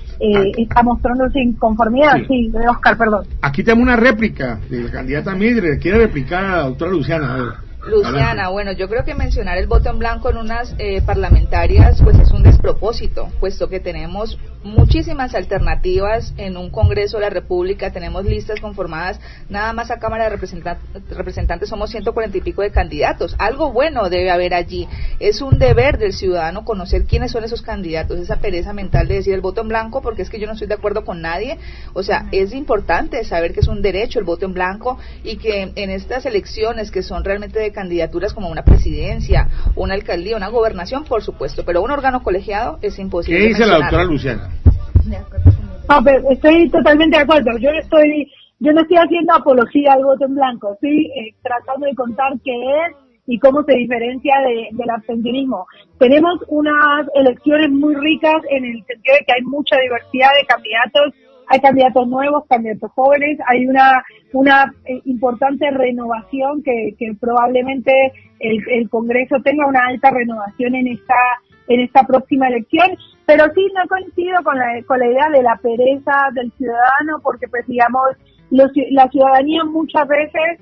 está mostrando su inconformidad. Sí, Oscar, perdón. Aquí tenemos una réplica de la candidata Mildred. Quiere replicar a la doctora Luciana. A ver. Luciana, bueno, yo creo que mencionar el voto en blanco en unas parlamentarias pues es un despropósito, puesto que tenemos muchísimas alternativas en un Congreso de la República, tenemos listas conformadas, nada más a Cámara de Representantes somos 140 y pico de candidatos, algo bueno debe haber allí, es un deber del ciudadano conocer quiénes son esos candidatos, esa pereza mental de decir el voto en blanco, porque es que yo no estoy de acuerdo con nadie, o sea, es importante saber que es un derecho el voto en blanco y que en estas elecciones que son realmente de candidaturas como una presidencia, una alcaldía, una gobernación, por supuesto, pero un órgano colegiado es imposible. ¿Qué dice la doctora Luciana? No, pero estoy totalmente de acuerdo. Yo no estoy haciendo apología al voto en blanco, estoy tratando de contar qué es y cómo se diferencia del abstencionismo. Tenemos unas elecciones muy ricas en el sentido de que hay mucha diversidad de candidatos. Hay candidatos nuevos, candidatos jóvenes, hay una importante renovación que probablemente el Congreso tenga una alta renovación en esta próxima elección, pero sí no coincido con la idea de la pereza del ciudadano, porque pues digamos la ciudadanía muchas veces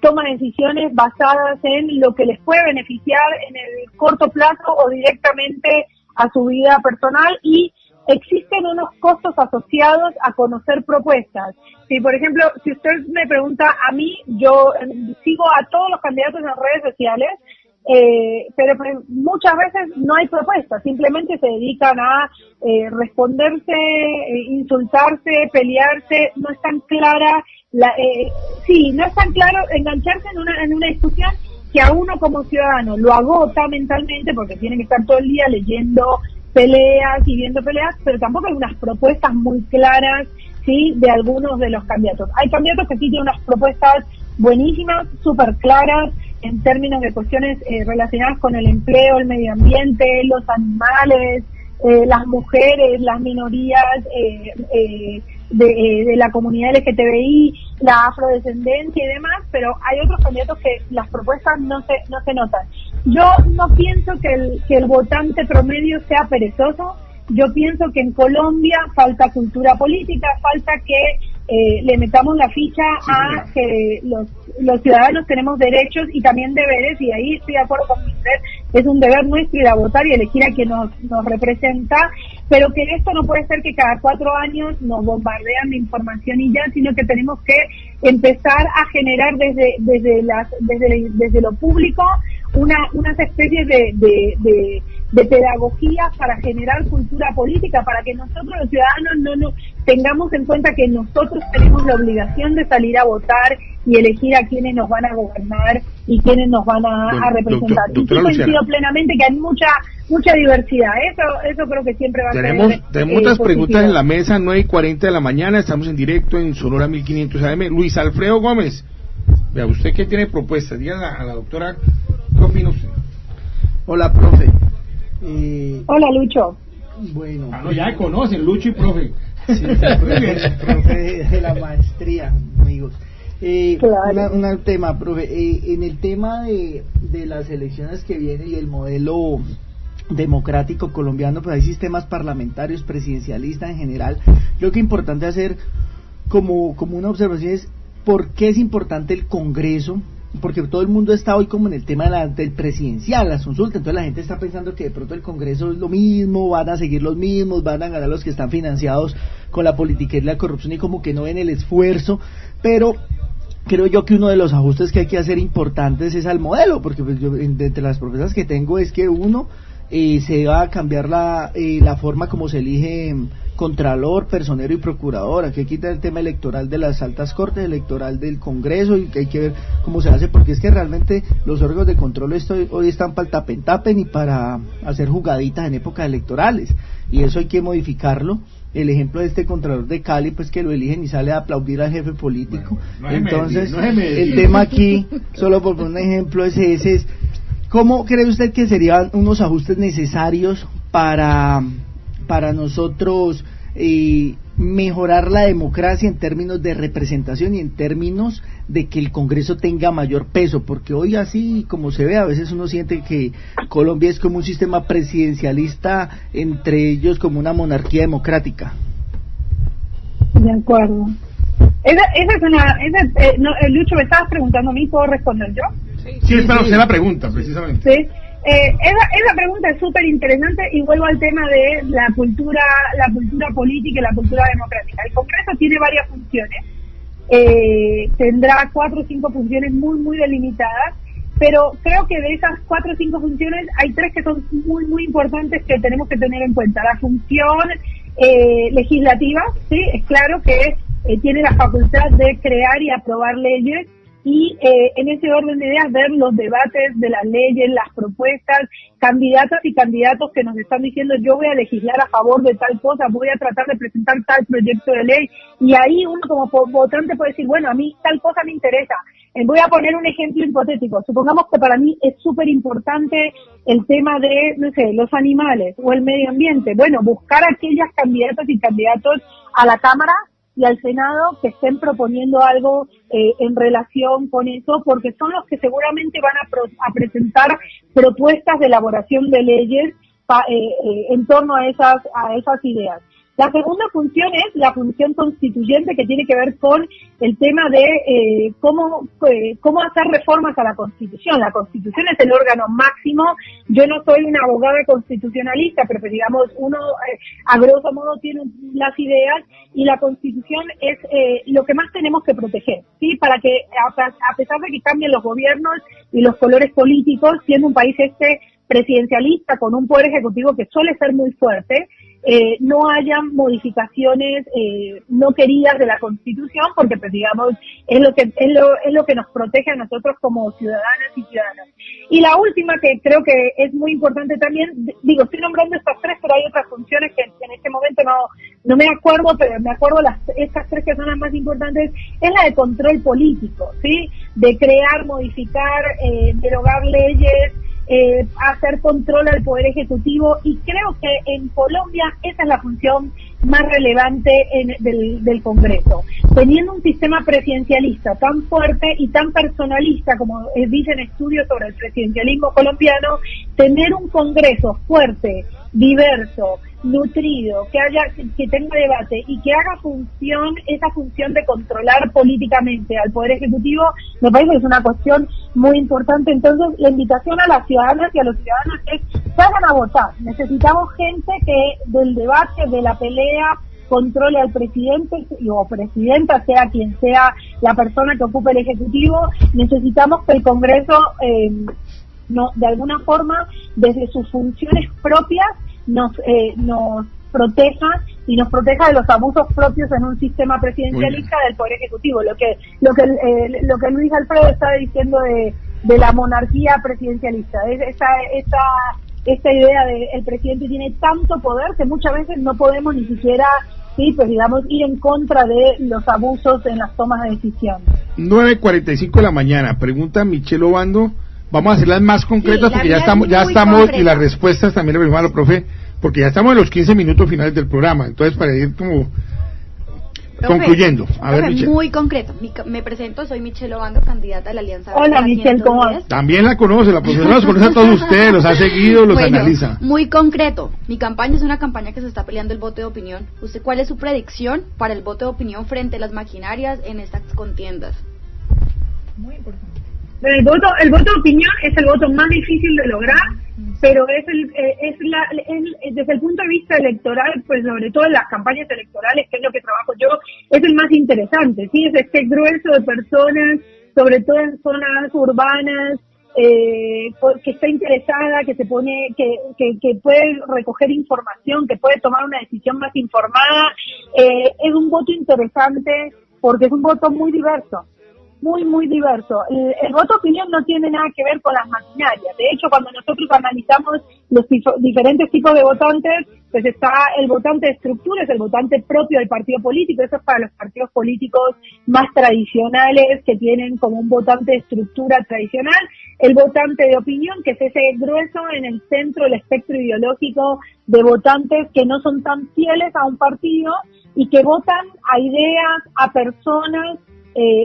toma decisiones basadas en lo que les puede beneficiar en el corto plazo o directamente a su vida personal, y existen unos costos asociados a conocer propuestas. Si, por ejemplo, si usted me pregunta a mí, yo sigo a todos los candidatos en las redes sociales, pero muchas veces no hay propuestas, simplemente se dedican a responderse, insultarse, pelearse, no es tan clara, no es tan claro engancharse en una discusión que a uno como ciudadano lo agota mentalmente, porque tiene que estar todo el día leyendo peleas y viendo peleas, pero tampoco hay unas propuestas muy claras, sí, de algunos de los candidatos. Hay candidatos que sí tienen unas propuestas buenísimas, súper claras, en términos de cuestiones relacionadas con el empleo, el medio ambiente, los animales, las mujeres, las minorías de la comunidad LGTBI, la afrodescendencia y demás, pero hay otros candidatos que las propuestas no se notan. Yo no pienso que el votante promedio sea perezoso. Yo pienso que en Colombia falta cultura política, falta que le metamos la ficha a que los ciudadanos tenemos derechos y también deberes, y ahí estoy de acuerdo con usted, es un deber nuestro ir a votar y elegir a quien nos representa, pero que esto no puede ser que cada 4 años nos bombardean de información y ya, sino que tenemos que empezar a generar desde lo público unas especies de pedagogía para generar cultura política, para que nosotros los ciudadanos no tengamos en cuenta que nosotros tenemos la obligación de salir a votar y elegir a quienes nos van a gobernar y quienes nos van a representar. Y sí coincido plenamente que hay mucha diversidad, eso creo que siempre va a ser. Tenemos otras preguntas en la mesa, 9:40 de la mañana, estamos en directo en Sonora 1500 AM. Luis Alfredo Gómez, Vea, usted que tiene propuestas, dígale a la doctora, ¿qué opina usted? Hola, profe. Hola, Lucho. Bueno. No, ya conocen, Lucho y profe. Sí, profe de la maestría, amigos. Claro. Un tema, profe. En el tema de las elecciones que vienen y el modelo democrático colombiano, pues hay sistemas parlamentarios, presidencialistas en general. Creo que es importante hacer como una observación es por qué es importante el Congreso, porque todo el mundo está hoy como en el tema del presidencial, las consultas, entonces la gente está pensando que de pronto el Congreso es lo mismo, van a seguir los mismos, van a ganar los que están financiados con la politiquería y la corrupción y como que no ven el esfuerzo, pero creo yo que uno de los ajustes que hay que hacer importantes es al modelo, porque pues yo entre las propuestas que tengo es que uno se va a cambiar la forma como se elige contralor, personero y procurador. Aquí quita el tema electoral de las altas cortes, electoral del Congreso, y que hay que ver cómo se hace, porque es que realmente los órganos de control hoy están para el tapen y para hacer jugaditas en épocas electorales, y eso hay que modificarlo. El ejemplo de este contralor de Cali, pues que lo eligen y sale a aplaudir al jefe político. Bueno, entonces el tema aquí, solo por poner un ejemplo, es ese. ¿Cómo cree usted que serían unos ajustes necesarios para nosotros mejorar la democracia en términos de representación y en términos de que el Congreso tenga mayor peso? Porque hoy, así como se ve, a veces uno siente que Colombia es como un sistema presidencialista, entre ellos como una monarquía democrática. De acuerdo. Lucho, ¿me estabas preguntando a mí? ¿Puedo responder yo? Sí, es para usted la pregunta, precisamente. Sí. Esa pregunta es súper interesante y vuelvo al tema de la cultura política y la cultura democrática. El Congreso tiene varias funciones, tendrá 4 o 5 funciones muy, muy delimitadas, pero creo que de esas 4 o 5 funciones hay 3 que son muy, muy importantes que tenemos que tener en cuenta. La función legislativa, sí, es claro que tiene la facultad de crear y aprobar leyes, y en ese orden de ideas ver los debates de las leyes, las propuestas, candidatas y candidatos que nos están diciendo yo voy a legislar a favor de tal cosa, voy a tratar de presentar tal proyecto de ley, y ahí uno como votante puede decir, bueno, a mí tal cosa me interesa. Voy a poner un ejemplo hipotético. Supongamos que para mí es súper importante el tema de, no sé, los animales o el medio ambiente. Bueno, buscar aquellas candidatas y candidatos a la Cámara y al Senado que estén proponiendo algo en relación con eso, porque son los que seguramente van a presentar propuestas de elaboración de leyes en torno a esas ideas. La segunda función es la función constituyente, que tiene que ver con el tema de cómo hacer reformas a la Constitución. La Constitución es el órgano máximo. Yo no soy una abogada constitucionalista, pero digamos, uno a grosso modo tiene las ideas, y la Constitución es lo que más tenemos que proteger, ¿sí? Para que, a pesar de que cambien los gobiernos y los colores políticos, siendo un país presidencialista con un poder ejecutivo que suele ser muy fuerte, no haya modificaciones no queridas de la Constitución, porque pues digamos es lo que nos protege a nosotros como ciudadanas y ciudadanos. Y la última, que creo que es muy importante también, digo, estoy nombrando estas 3, pero hay otras funciones que en este momento no me acuerdo, pero me acuerdo estas 3 que son las más importantes, es la de control político, ¿sí? De crear, modificar, derogar leyes, hacer control al Poder Ejecutivo, y creo que en Colombia esa es la función más relevante del Congreso. Teniendo un sistema presidencialista tan fuerte y tan personalista como dicen estudios sobre el presidencialismo colombiano, tener un Congreso fuerte, diverso, nutrido, que tenga debate y que haga esa función de controlar políticamente al Poder Ejecutivo, me parece que es una cuestión muy importante. Entonces, la invitación a las ciudadanas y a los ciudadanos es vayan a votar. Necesitamos gente que del debate, de la pelea, controle al presidente o presidenta, sea quien sea la persona que ocupe el Ejecutivo. Necesitamos que el Congreso de alguna forma, desde sus funciones propias, nos proteja y nos proteja de los abusos propios en un sistema presidencialista del Poder Ejecutivo. Lo que Luis Alfredo estaba diciendo de la monarquía presidencialista, esta idea de el presidente tiene tanto poder que muchas veces no podemos ni siquiera ir en contra de los abusos en las tomas de decisiones. 9:45 de la mañana. Pregunta Michelle Obando. Vamos a hacerlas más concretas, porque ya estamos, concreta. y las respuestas también le pedimos a la profe, porque ya estamos en los 15 minutos finales del programa. Entonces, para ir como concluyendo. A ver, Michelle. Muy concreto. Me presento, soy Michelle Obando, candidata de la Alianza. Hola, Michelle, ¿cómo vas? También la conoce, la profesora los conoce a todos ustedes, los ha seguido, los analiza. Muy concreto. Mi campaña es una campaña que se está peleando el voto de opinión. ¿Usted cuál es su predicción para el voto de opinión frente a las maquinarias en estas contiendas? Muy importante. El voto de opinión es el voto más difícil de lograr, pero desde el punto de vista electoral, pues sobre todo en las campañas electorales, que es lo que trabajo yo, es el más interesante, ¿sí? Es este grueso de personas, sobre todo en zonas urbanas, que está interesada, que se pone, que puede recoger información, que puede tomar una decisión más informada. Es un voto interesante porque es un voto muy diverso. Muy diverso. El voto opinión no tiene nada que ver con las maquinarias. De hecho, cuando nosotros analizamos los diferentes tipos de votantes, pues está el votante de estructura, es el votante propio del partido político. Eso es para los partidos políticos más tradicionales, que tienen como un votante de estructura tradicional. El votante de opinión, que es ese grueso en el centro del espectro ideológico de votantes que no son tan fieles a un partido y que votan a ideas, a personas,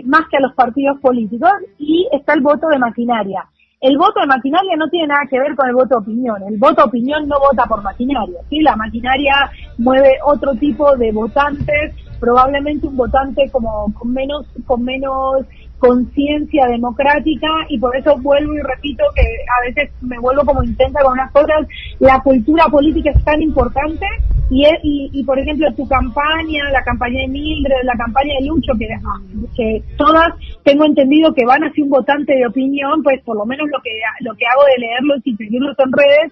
más que a los partidos políticos. Y está el voto de maquinaria. El voto de maquinaria no tiene nada que ver con el voto de opinión. El voto de opinión no vota por maquinaria, ¿sí? La maquinaria mueve otro tipo de votantes, probablemente un votante como con menos conciencia democrática, y por eso vuelvo y repito que a veces me vuelvo como intensa con unas cosas. La cultura política es tan importante y por ejemplo tu campaña, la campaña de Mildred, la campaña de Lucho, que todas tengo entendido que van hacia un votante de opinión, pues por lo menos lo que hago de leerlos y seguirlos en redes,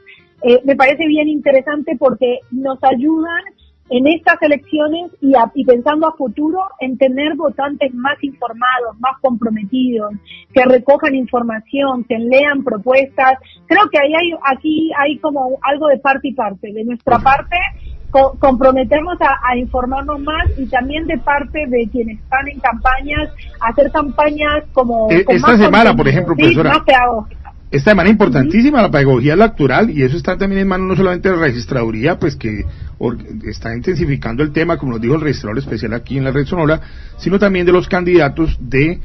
me parece bien interesante porque nos ayudan en estas elecciones y pensando a futuro en tener votantes más informados, más comprometidos, que recojan información, que lean propuestas. Creo que aquí hay como algo de parte y parte. De nuestra parte, comprometemos a informarnos más, y también de parte de quienes están en campañas, hacer campañas como esta semana, por ejemplo, sí, profesora, más pedagógica. Esta semana importantísima, la pedagogía electoral, y eso está también en manos no solamente de la registraduría, pues que está intensificando el tema, como nos dijo el registrador especial aquí en la Red Sonora, sino también de los candidatos de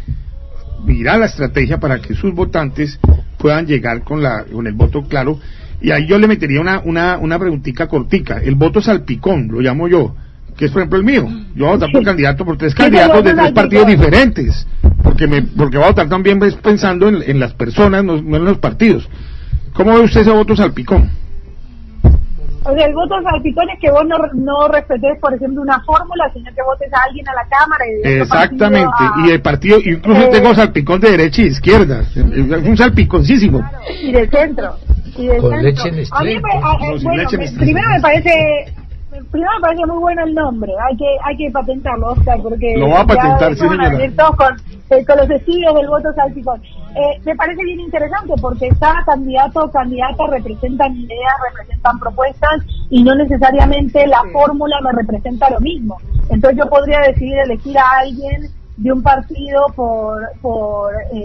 mirar la estrategia para que sus votantes puedan llegar con el voto claro. Y ahí yo le metería una preguntita cortica. El voto salpicón, lo llamo yo, que es por ejemplo el mío. Yo voy a votar por candidato, por tres candidatos de tres partidos diferentes, porque voy a votar también pensando en las personas, no en los partidos. ¿Cómo ve usted ese voto salpicón? O sea, el voto salpicón es que vos no respetés, por ejemplo, una fórmula, sino que votes a alguien a la Cámara. Exactamente, y el partido, incluso tengo salpicón de derecha y izquierda, un salpiconcísimo. Claro, y de centro. Con leche en A mí primero me parece muy bueno el nombre. Hay que patentarlo, Oscar, porque lo va a patentar, sí, señora. Todos con los estudios del voto salpicón. Me parece bien interesante porque cada candidato o candidata representan ideas, representan propuestas, y no necesariamente la fórmula me representa lo mismo. Entonces yo podría decidir elegir a alguien de un partido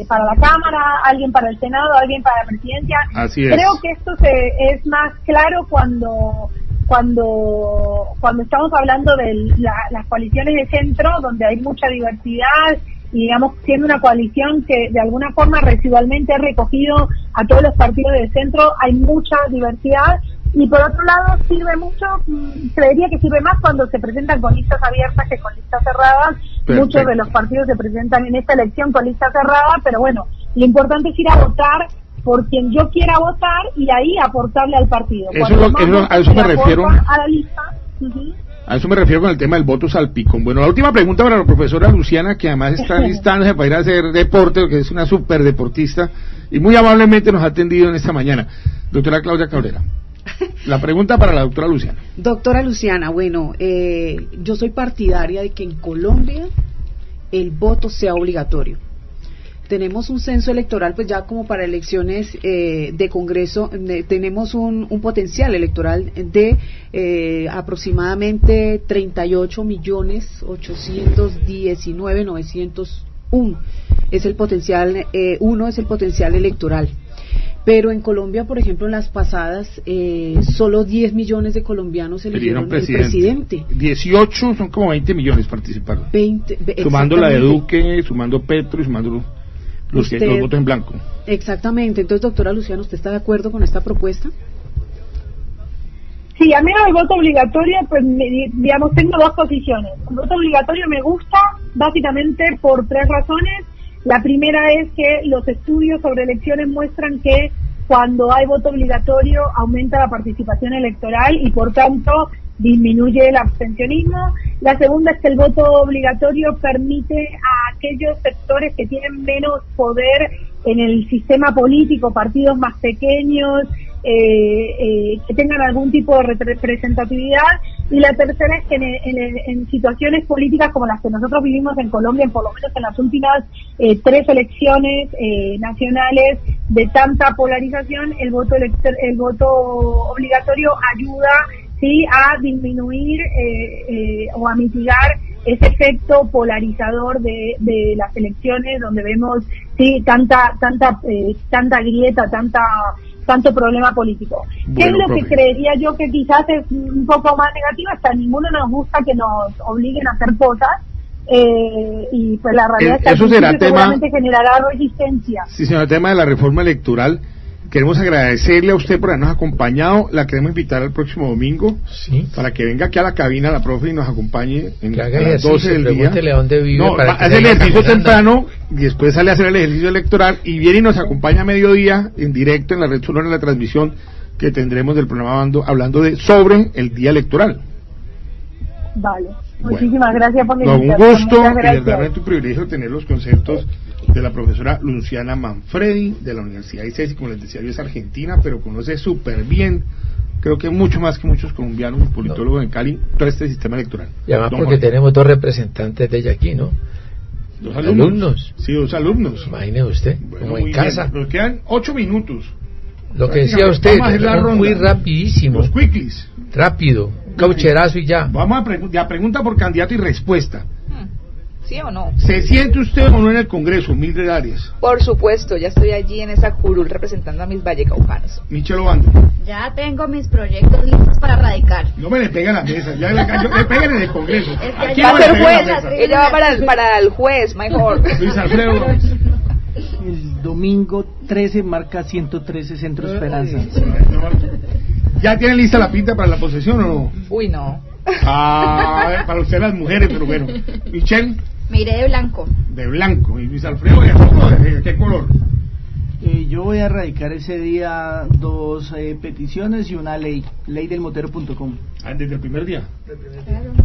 para la Cámara, alguien para el Senado, alguien para la Presidencia. Así es. Creo que esto es más claro cuando estamos hablando de las coaliciones de centro, donde hay mucha diversidad, y digamos, siendo una coalición que de alguna forma residualmente ha recogido a todos los partidos de centro, hay mucha diversidad. Y por otro lado sirve mucho, creería que sirve más cuando se presentan con listas abiertas que con listas cerradas. Perfecto. Muchos de los partidos se presentan en esta elección con lista cerrada, pero bueno, lo importante es ir a votar por quien yo quiera votar y ahí aportarle al partido. A eso me refiero. A la lista. A eso me refiero con el tema del voto salpicón. Bueno, la última pregunta para la profesora Luciana, que además está listándose para ir a hacer deporte, que es una súper deportista, y muy amablemente nos ha atendido en esta mañana. Doctora Claudia Cabrera. La pregunta para la doctora Luciana. Doctora Luciana, bueno, yo soy partidaria de que en Colombia el voto sea obligatorio. Tenemos un censo electoral, pues ya como para elecciones de Congreso, tenemos un potencial electoral de aproximadamente 38.819.901 es el potencial, uno es el potencial electoral. Pero en Colombia, por ejemplo, en las pasadas, solo 10 millones de colombianos eligieron el presidente. 18 son como 20 millones participaron. 20, sumando la de Duque, sumando Petro y sumando los votos en blanco. Exactamente. Entonces, doctora Luciana, ¿usted está de acuerdo con esta propuesta? Sí, a mí el voto obligatorio, pues digamos, tengo dos posiciones. El voto obligatorio me gusta básicamente por 3 razones. La primera es que los estudios sobre elecciones muestran que cuando hay voto obligatorio aumenta la participación electoral y por tanto disminuye el abstencionismo. La segunda es que el voto obligatorio permite a aquellos sectores que tienen menos poder en el sistema político, partidos más pequeños, que tengan algún tipo de representatividad. Y la tercera es que en situaciones políticas como las que nosotros vivimos en Colombia, por lo menos en las últimas 3 elecciones nacionales de tanta polarización, el voto obligatorio ayuda, sí, a disminuir o a mitigar ese efecto polarizador de las elecciones, donde vemos sí tanta grieta, tanto problema político. Bueno, ¿qué es lo profe, que creería yo que quizás es un poco más negativo? Hasta a ninguno nos gusta que nos obliguen a hacer cosas, y pues la realidad es que eso será seguramente generará resistencia. Sí, señor, el tema de la reforma electoral. Queremos agradecerle a usted por habernos acompañado. La queremos invitar al próximo domingo, sí, para que venga aquí a la cabina la profe y nos acompañe a las 12 del día. Pregúntele a dónde vive. No, para hace el ejercicio temprano y después sale a hacer el ejercicio electoral y viene y nos acompaña a mediodía en directo en la red sonora, en la transmisión que tendremos del programa hablando sobre el día electoral. Vale. Bueno, Muchísimas gracias por la un invitación. gusto Muchas y gracias. verdaderamente un privilegio tener los conceptos de la profesora Luciana Manfredi de la Universidad ICESI. Como les decía, yo es argentina, pero conoce súper bien, creo que mucho más que muchos colombianos, politólogos en Cali, todo este sistema electoral. Y además Don porque Jorge. tenemos 2 representantes de ella aquí, ¿no? 2 alumnos. Sí, 2 alumnos. Imagine usted, Bueno, como en muy casa. bien. Nos quedan 8 minutos. Lo que decía usted, Vamos a hacer la ronda. muy rapidísimo. Los quickies. Rápido, caucherazo y ya. Vamos a pregunta por candidato y respuesta. ¿Sí o no? ¿Se siente usted o no en el Congreso, Mildred Arias? Por supuesto, ya estoy allí en esa curul representando a mis vallecaucanos. Michel Obando. Ya tengo mis proyectos listos para radicar. No me le pega la mesa, ya le pegan en el Congreso. Es que Aquí Va no a me ser le pega juez, la mesa. ella va para el juez, mejor. Luis Alfredo. El domingo 13 marca 113 Centro Esperanza. ¿Ya tienen lista la pinta para la posesión o no? Uy, no. Ah, para usted las mujeres, pero bueno. Michelle, Me iré de blanco. de blanco. Y Luis Alfredo, ¿de qué color? Yo voy a radicar ese día 2 peticiones y una ley delmotero.com. Ah, desde el primer día.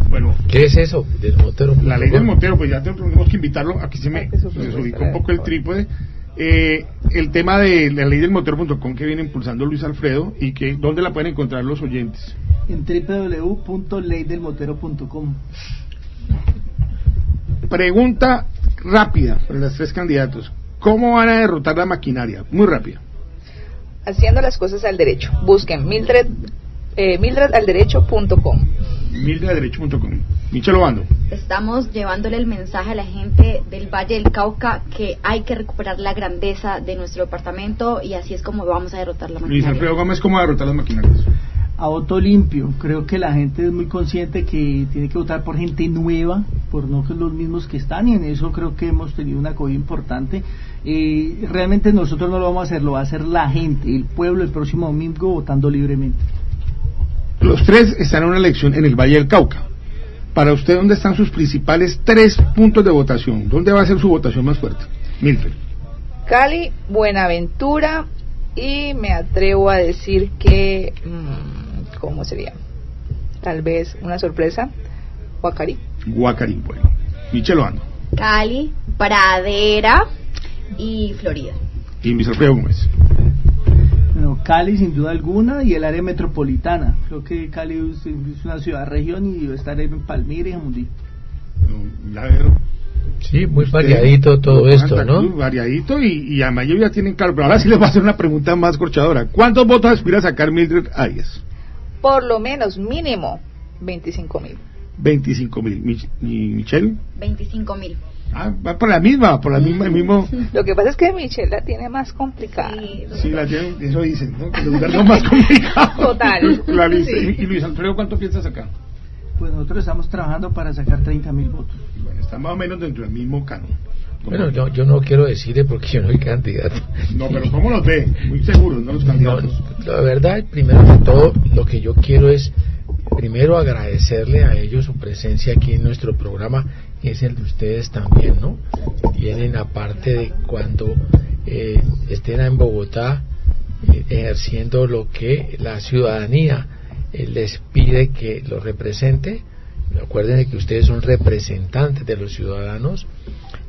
Bueno, ¿Qué es eso? Del motero. la ley del Motero, pues ya tenemos que invitarlo. Aquí se me desubicó un poco el trípode. El tema de la ley del Motero.com que viene impulsando Luis Alfredo y que ¿dónde la pueden encontrar los oyentes? En www.leydelmotero.com. Pregunta rápida para los 3 candidatos. ¿Cómo van a derrotar la maquinaria? Muy rápida. Haciendo las cosas al derecho. Busquen mildredalderecho.com. mildredalderecho.com. Michel Obando. Estamos llevándole el mensaje a la gente del Valle del Cauca que hay que recuperar la grandeza de nuestro departamento y así es como vamos a derrotar la Luis maquinaria. Alfredo Gómez, ¿cómo derrotar las maquinarias? A voto limpio, creo que la gente es muy consciente que tiene que votar por gente nueva, por no que los mismos que están, y en eso creo que hemos tenido una acogida importante. Realmente nosotros no lo vamos a hacer, lo va a hacer la gente, el pueblo, el próximo domingo votando libremente. Los 3 están en una elección en el Valle del Cauca. Para usted, ¿dónde están sus principales 3 puntos de votación? ¿Dónde va a ser su votación más fuerte? Milfred. Cali, Buenaventura y me atrevo a decir que... ¿cómo sería? Tal vez una sorpresa, Guacarí. Guacarí, bueno. Michel Obando. Cali, Pradera y Florida. Y Luis Alfredo Gómez. Bueno, Cali sin duda alguna y el área metropolitana. Creo que Cali es una ciudad-región y debe estar en Palmira y Jamundí. Sí, muy variadito todo esto, ¿no? Variadito y además ya tienen claro. Pero ahora sí les voy a hacer una pregunta más corchadora. ¿Cuántos votos aspira a sacar Mildred Arias? Por lo menos, mínimo, 25,000. 25,000. ¿Y Michelle? 25,000. Va por la misma, el mismo. Lo que pasa es que Michelle la tiene más complicada. Sí, la tiene, eso dicen, ¿no? Que los lugares son más complicados. Total. Sí. Y Luis Alfredo, ¿cuánto piensas sacar? Pues nosotros estamos trabajando para sacar 30.000 votos. Bueno, está más o menos dentro del mismo canon. Bueno, yo no quiero decirle porque yo no soy candidato. No, pero ¿cómo los ve? Muy seguros, ¿no? Los candidatos. No, la verdad, primero de todo, lo que yo quiero es, primero, agradecerle a ellos su presencia aquí en nuestro programa, que es el de ustedes también, ¿no? Tienen, aparte de cuando estén en Bogotá, ejerciendo lo que la ciudadanía les pide que los represente. Acuérdense que ustedes son representantes de los ciudadanos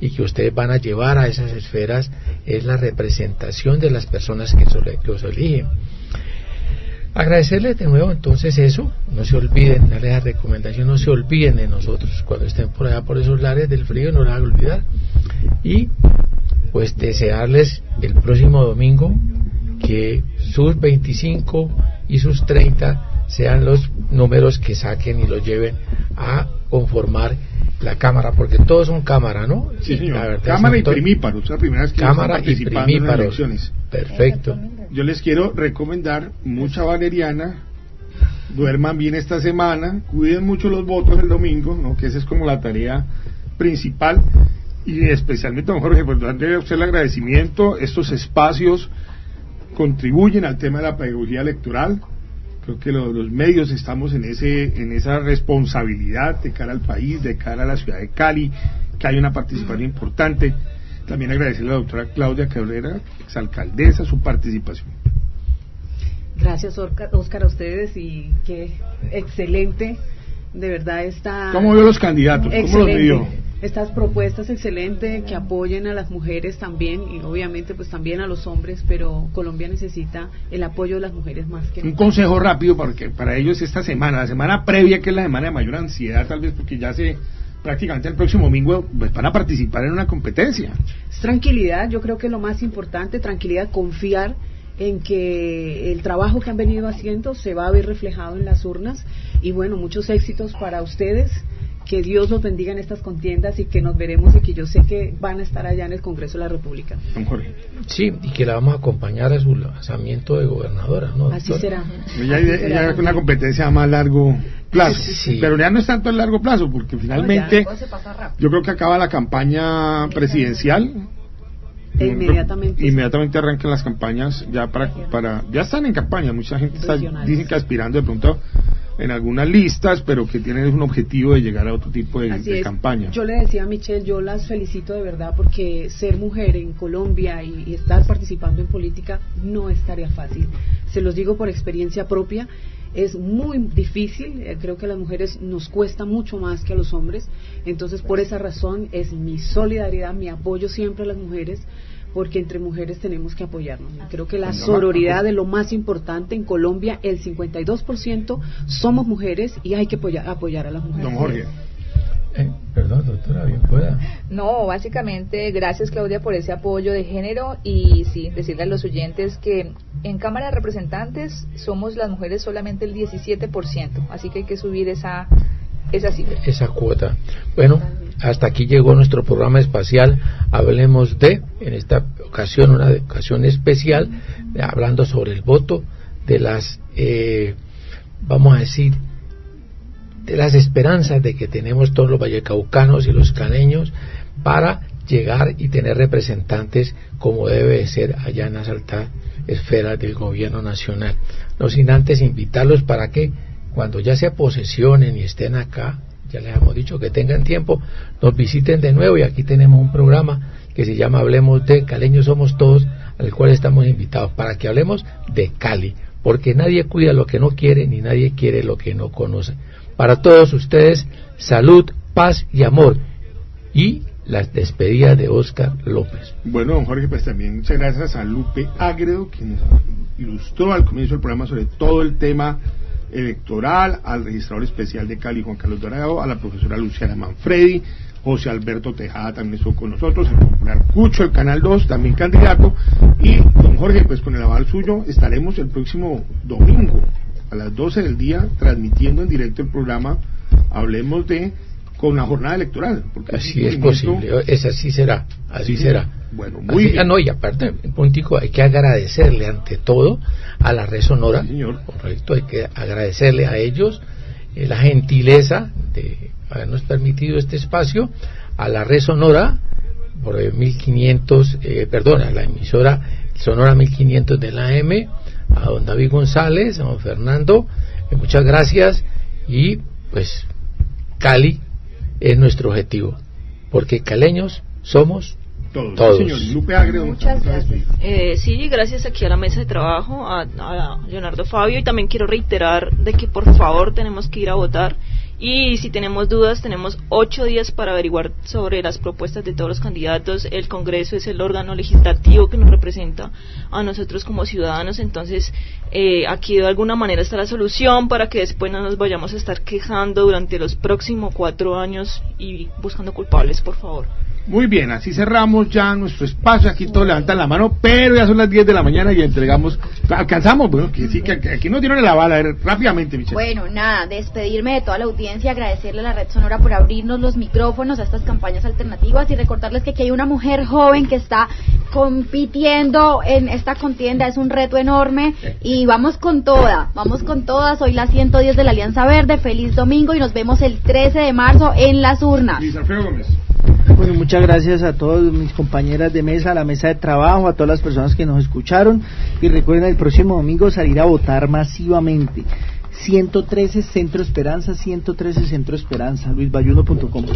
y que ustedes van a llevar a esas esferas es la representación de las personas que los eligen. Agradecerles de nuevo entonces eso, no se olviden, darles la recomendación, no se olviden de nosotros cuando estén por allá por esos lares del frío, no les hagan olvidar, y pues desearles el próximo domingo que sus 25 y sus 30 sean los números que saquen y los lleven a conformar la Cámara, porque todos son Cámara, ¿no? Sí, señor. La verdad, Cámara y primíparos, es la primera vez que Cámara están y participando en las primíparos. elecciones. Perfecto. Yo les quiero recomendar mucha valeriana, duerman bien esta semana, cuiden mucho los votos el domingo, ¿no? Que esa es como la tarea principal, y especialmente, don Jorge, pues darle a usted el agradecimiento. Estos espacios contribuyen al tema de la pedagogía electoral. Creo que los medios estamos en esa responsabilidad de cara al país, de cara a la ciudad de Cali, que hay una participación importante. También agradecerle a la doctora Claudia Cabrera, exalcaldesa, su participación. Gracias, Óscar, a ustedes, y qué excelente, de verdad está. ¿Cómo vio los candidatos? ¿Cómo los vio? Estas propuestas excelentes que apoyen a las mujeres también, y obviamente pues también a los hombres, pero Colombia necesita el apoyo de las mujeres más que un consejo rápido porque para ellos esta semana, la semana previa, que es la semana de mayor ansiedad, tal vez porque ya prácticamente el próximo domingo pues van a participar en una competencia. Es tranquilidad, yo creo que lo más importante, tranquilidad, confiar en que el trabajo que han venido haciendo se va a ver reflejado en las urnas, y bueno, muchos éxitos para ustedes. Que Dios los bendiga en estas contiendas y que nos veremos, y que yo sé que van a estar allá en el Congreso de la República. Don Jorge. Sí, y que la vamos a acompañar a su lanzamiento de gobernadora, ¿no? Así será. Ya es una competencia a más largo plazo, sí. Pero ya no es tanto el largo plazo, porque finalmente yo creo que acaba la campaña presidencial. Inmediatamente arrancan las campañas ya ya están en campaña. Mucha gente dicen que aspirando de pronto en algunas listas, pero que tienen un objetivo de llegar a otro tipo de campaña. Yo le decía a Michelle, yo las felicito de verdad, porque ser mujer en Colombia y estar participando en política no es tarea fácil. Se los digo por experiencia propia, es muy difícil. Creo que a las mujeres nos cuesta mucho más que a los hombres. Entonces, por esa razón es mi solidaridad, mi apoyo siempre a las mujeres, porque entre mujeres tenemos que apoyarnos. Creo que la sororidad es lo más importante. En Colombia el 52% somos mujeres y hay que apoyar a las mujeres. Don Jorge. Perdón, doctora, bien pueda. No, básicamente, gracias, Claudia, por ese apoyo de género, y sí, decirle a los oyentes que en Cámara de Representantes somos las mujeres solamente el 17%, así que hay que subir esa cifra. Esa cuota. Bueno, hasta aquí llegó nuestro programa espacial. Hablemos en esta ocasión, una ocasión especial, hablando sobre el voto, de las, vamos a decir, de las esperanzas de que tenemos todos los vallecaucanos y los caneños para llegar y tener representantes como debe de ser allá en las altas esferas del gobierno nacional. No sin antes invitarlos para que cuando ya se posesionen y estén acá, ya les hemos dicho que tengan tiempo, nos visiten de nuevo, y aquí tenemos un programa que se llama Hablemos de Caleños Somos Todos, al cual estamos invitados para que hablemos de Cali, porque nadie cuida lo que no quiere, ni nadie quiere lo que no conoce. Para todos ustedes, salud, paz y amor, y las despedidas de Óscar López. Bueno, don Jorge, pues también muchas gracias a Lupe Ágredo, que nos ilustró al comienzo del programa sobre todo el tema electoral, al registrador especial de Cali, Juan Carlos Dorado, a la profesora Luciana Manfredi, José Alberto Tejada también estuvo con nosotros, el popular Cucho, el Canal 2, también candidato, y don Jorge, pues con el aval suyo estaremos el próximo domingo a las 12 del día transmitiendo en directo el programa Hablemos de, con la jornada electoral. Porque así es posible, así será, así será. Bueno, muy bien. No, y aparte, un puntico, hay que agradecerle ante todo a la Red Sonora, sí, señor. Correcto, hay que agradecerle a ellos la gentileza de habernos permitido este espacio, a la Red Sonora, por 1500, a la emisora Sonora 1500 de la AM, a don David González, a don Fernando, muchas gracias, y pues Cali es nuestro objetivo, porque caleños somos todos. Señor Lupe Agre, muchas gracias. Sí, gracias aquí a la mesa de trabajo, a Leonardo Fabio, y también quiero reiterar de que por favor tenemos que ir a votar, y si tenemos dudas tenemos 8 días para averiguar sobre las propuestas de todos los candidatos. El Congreso es el órgano legislativo que nos representa a nosotros como ciudadanos, entonces aquí de alguna manera está la solución para que después no nos vayamos a estar quejando durante los próximos 4 años y buscando culpables, por favor. Muy bien, así cerramos ya nuestro espacio. Aquí todos levantan la mano, pero ya son las 10 de la mañana y entregamos. ¿Alcanzamos? Bueno, que sí, que aquí no dieron la bala. A ver, rápidamente, Michelle. Bueno, nada, despedirme de toda la audiencia, agradecerle a la Red Sonora por abrirnos los micrófonos a estas campañas alternativas y recordarles que aquí hay una mujer joven que está compitiendo en esta contienda. Es un reto enorme y vamos con todas. Soy la 110 de la Alianza Verde. Feliz domingo y nos vemos el 13 de marzo en las urnas. Luis Alfredo Gómez. Bueno, muchas gracias a todas mis compañeras de mesa, a la mesa de trabajo, a todas las personas que nos escucharon, y recuerden el próximo domingo salir a votar masivamente. 113 Centro Esperanza, 113 Centro Esperanza, luisbayuno.com.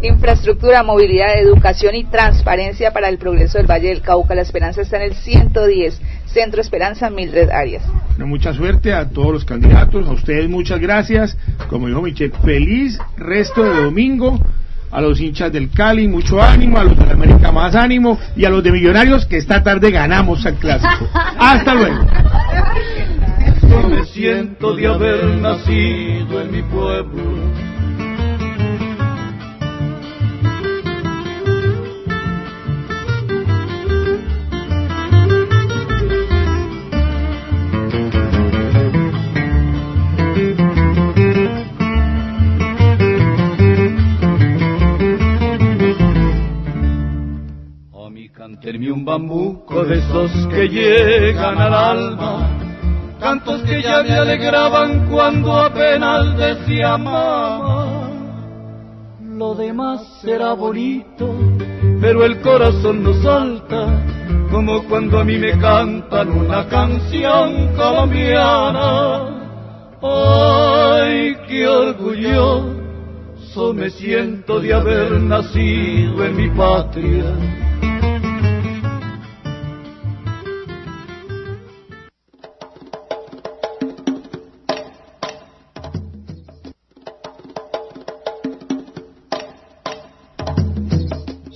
Infraestructura, movilidad, educación y transparencia para el progreso del Valle del Cauca. La Esperanza está en el 110 Centro Esperanza, Mildred Arias. Bueno, mucha suerte a todos los candidatos, a ustedes muchas gracias. Como dijo Michelle, feliz resto de domingo. A los hinchas del Cali, mucho ánimo, a los de la América, más ánimo, y a los de Millonarios, que esta tarde ganamos el clásico. Hasta luego. Yo me siento de haber nacido en mi pueblo. Canterme un bambuco de esos que llegan al alma, cantos que ya me alegraban cuando apenas decía mamá. Lo demás será bonito, pero el corazón no salta, como cuando a mí me cantan una canción colombiana. Ay, qué orgulloso me siento de haber nacido en mi patria.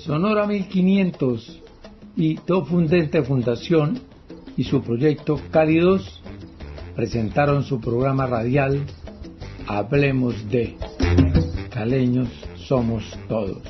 Sonora 1500 y Do Fundente Fundación y su proyecto Cálidos presentaron su programa radial Hablemos de Caleños Somos Todos.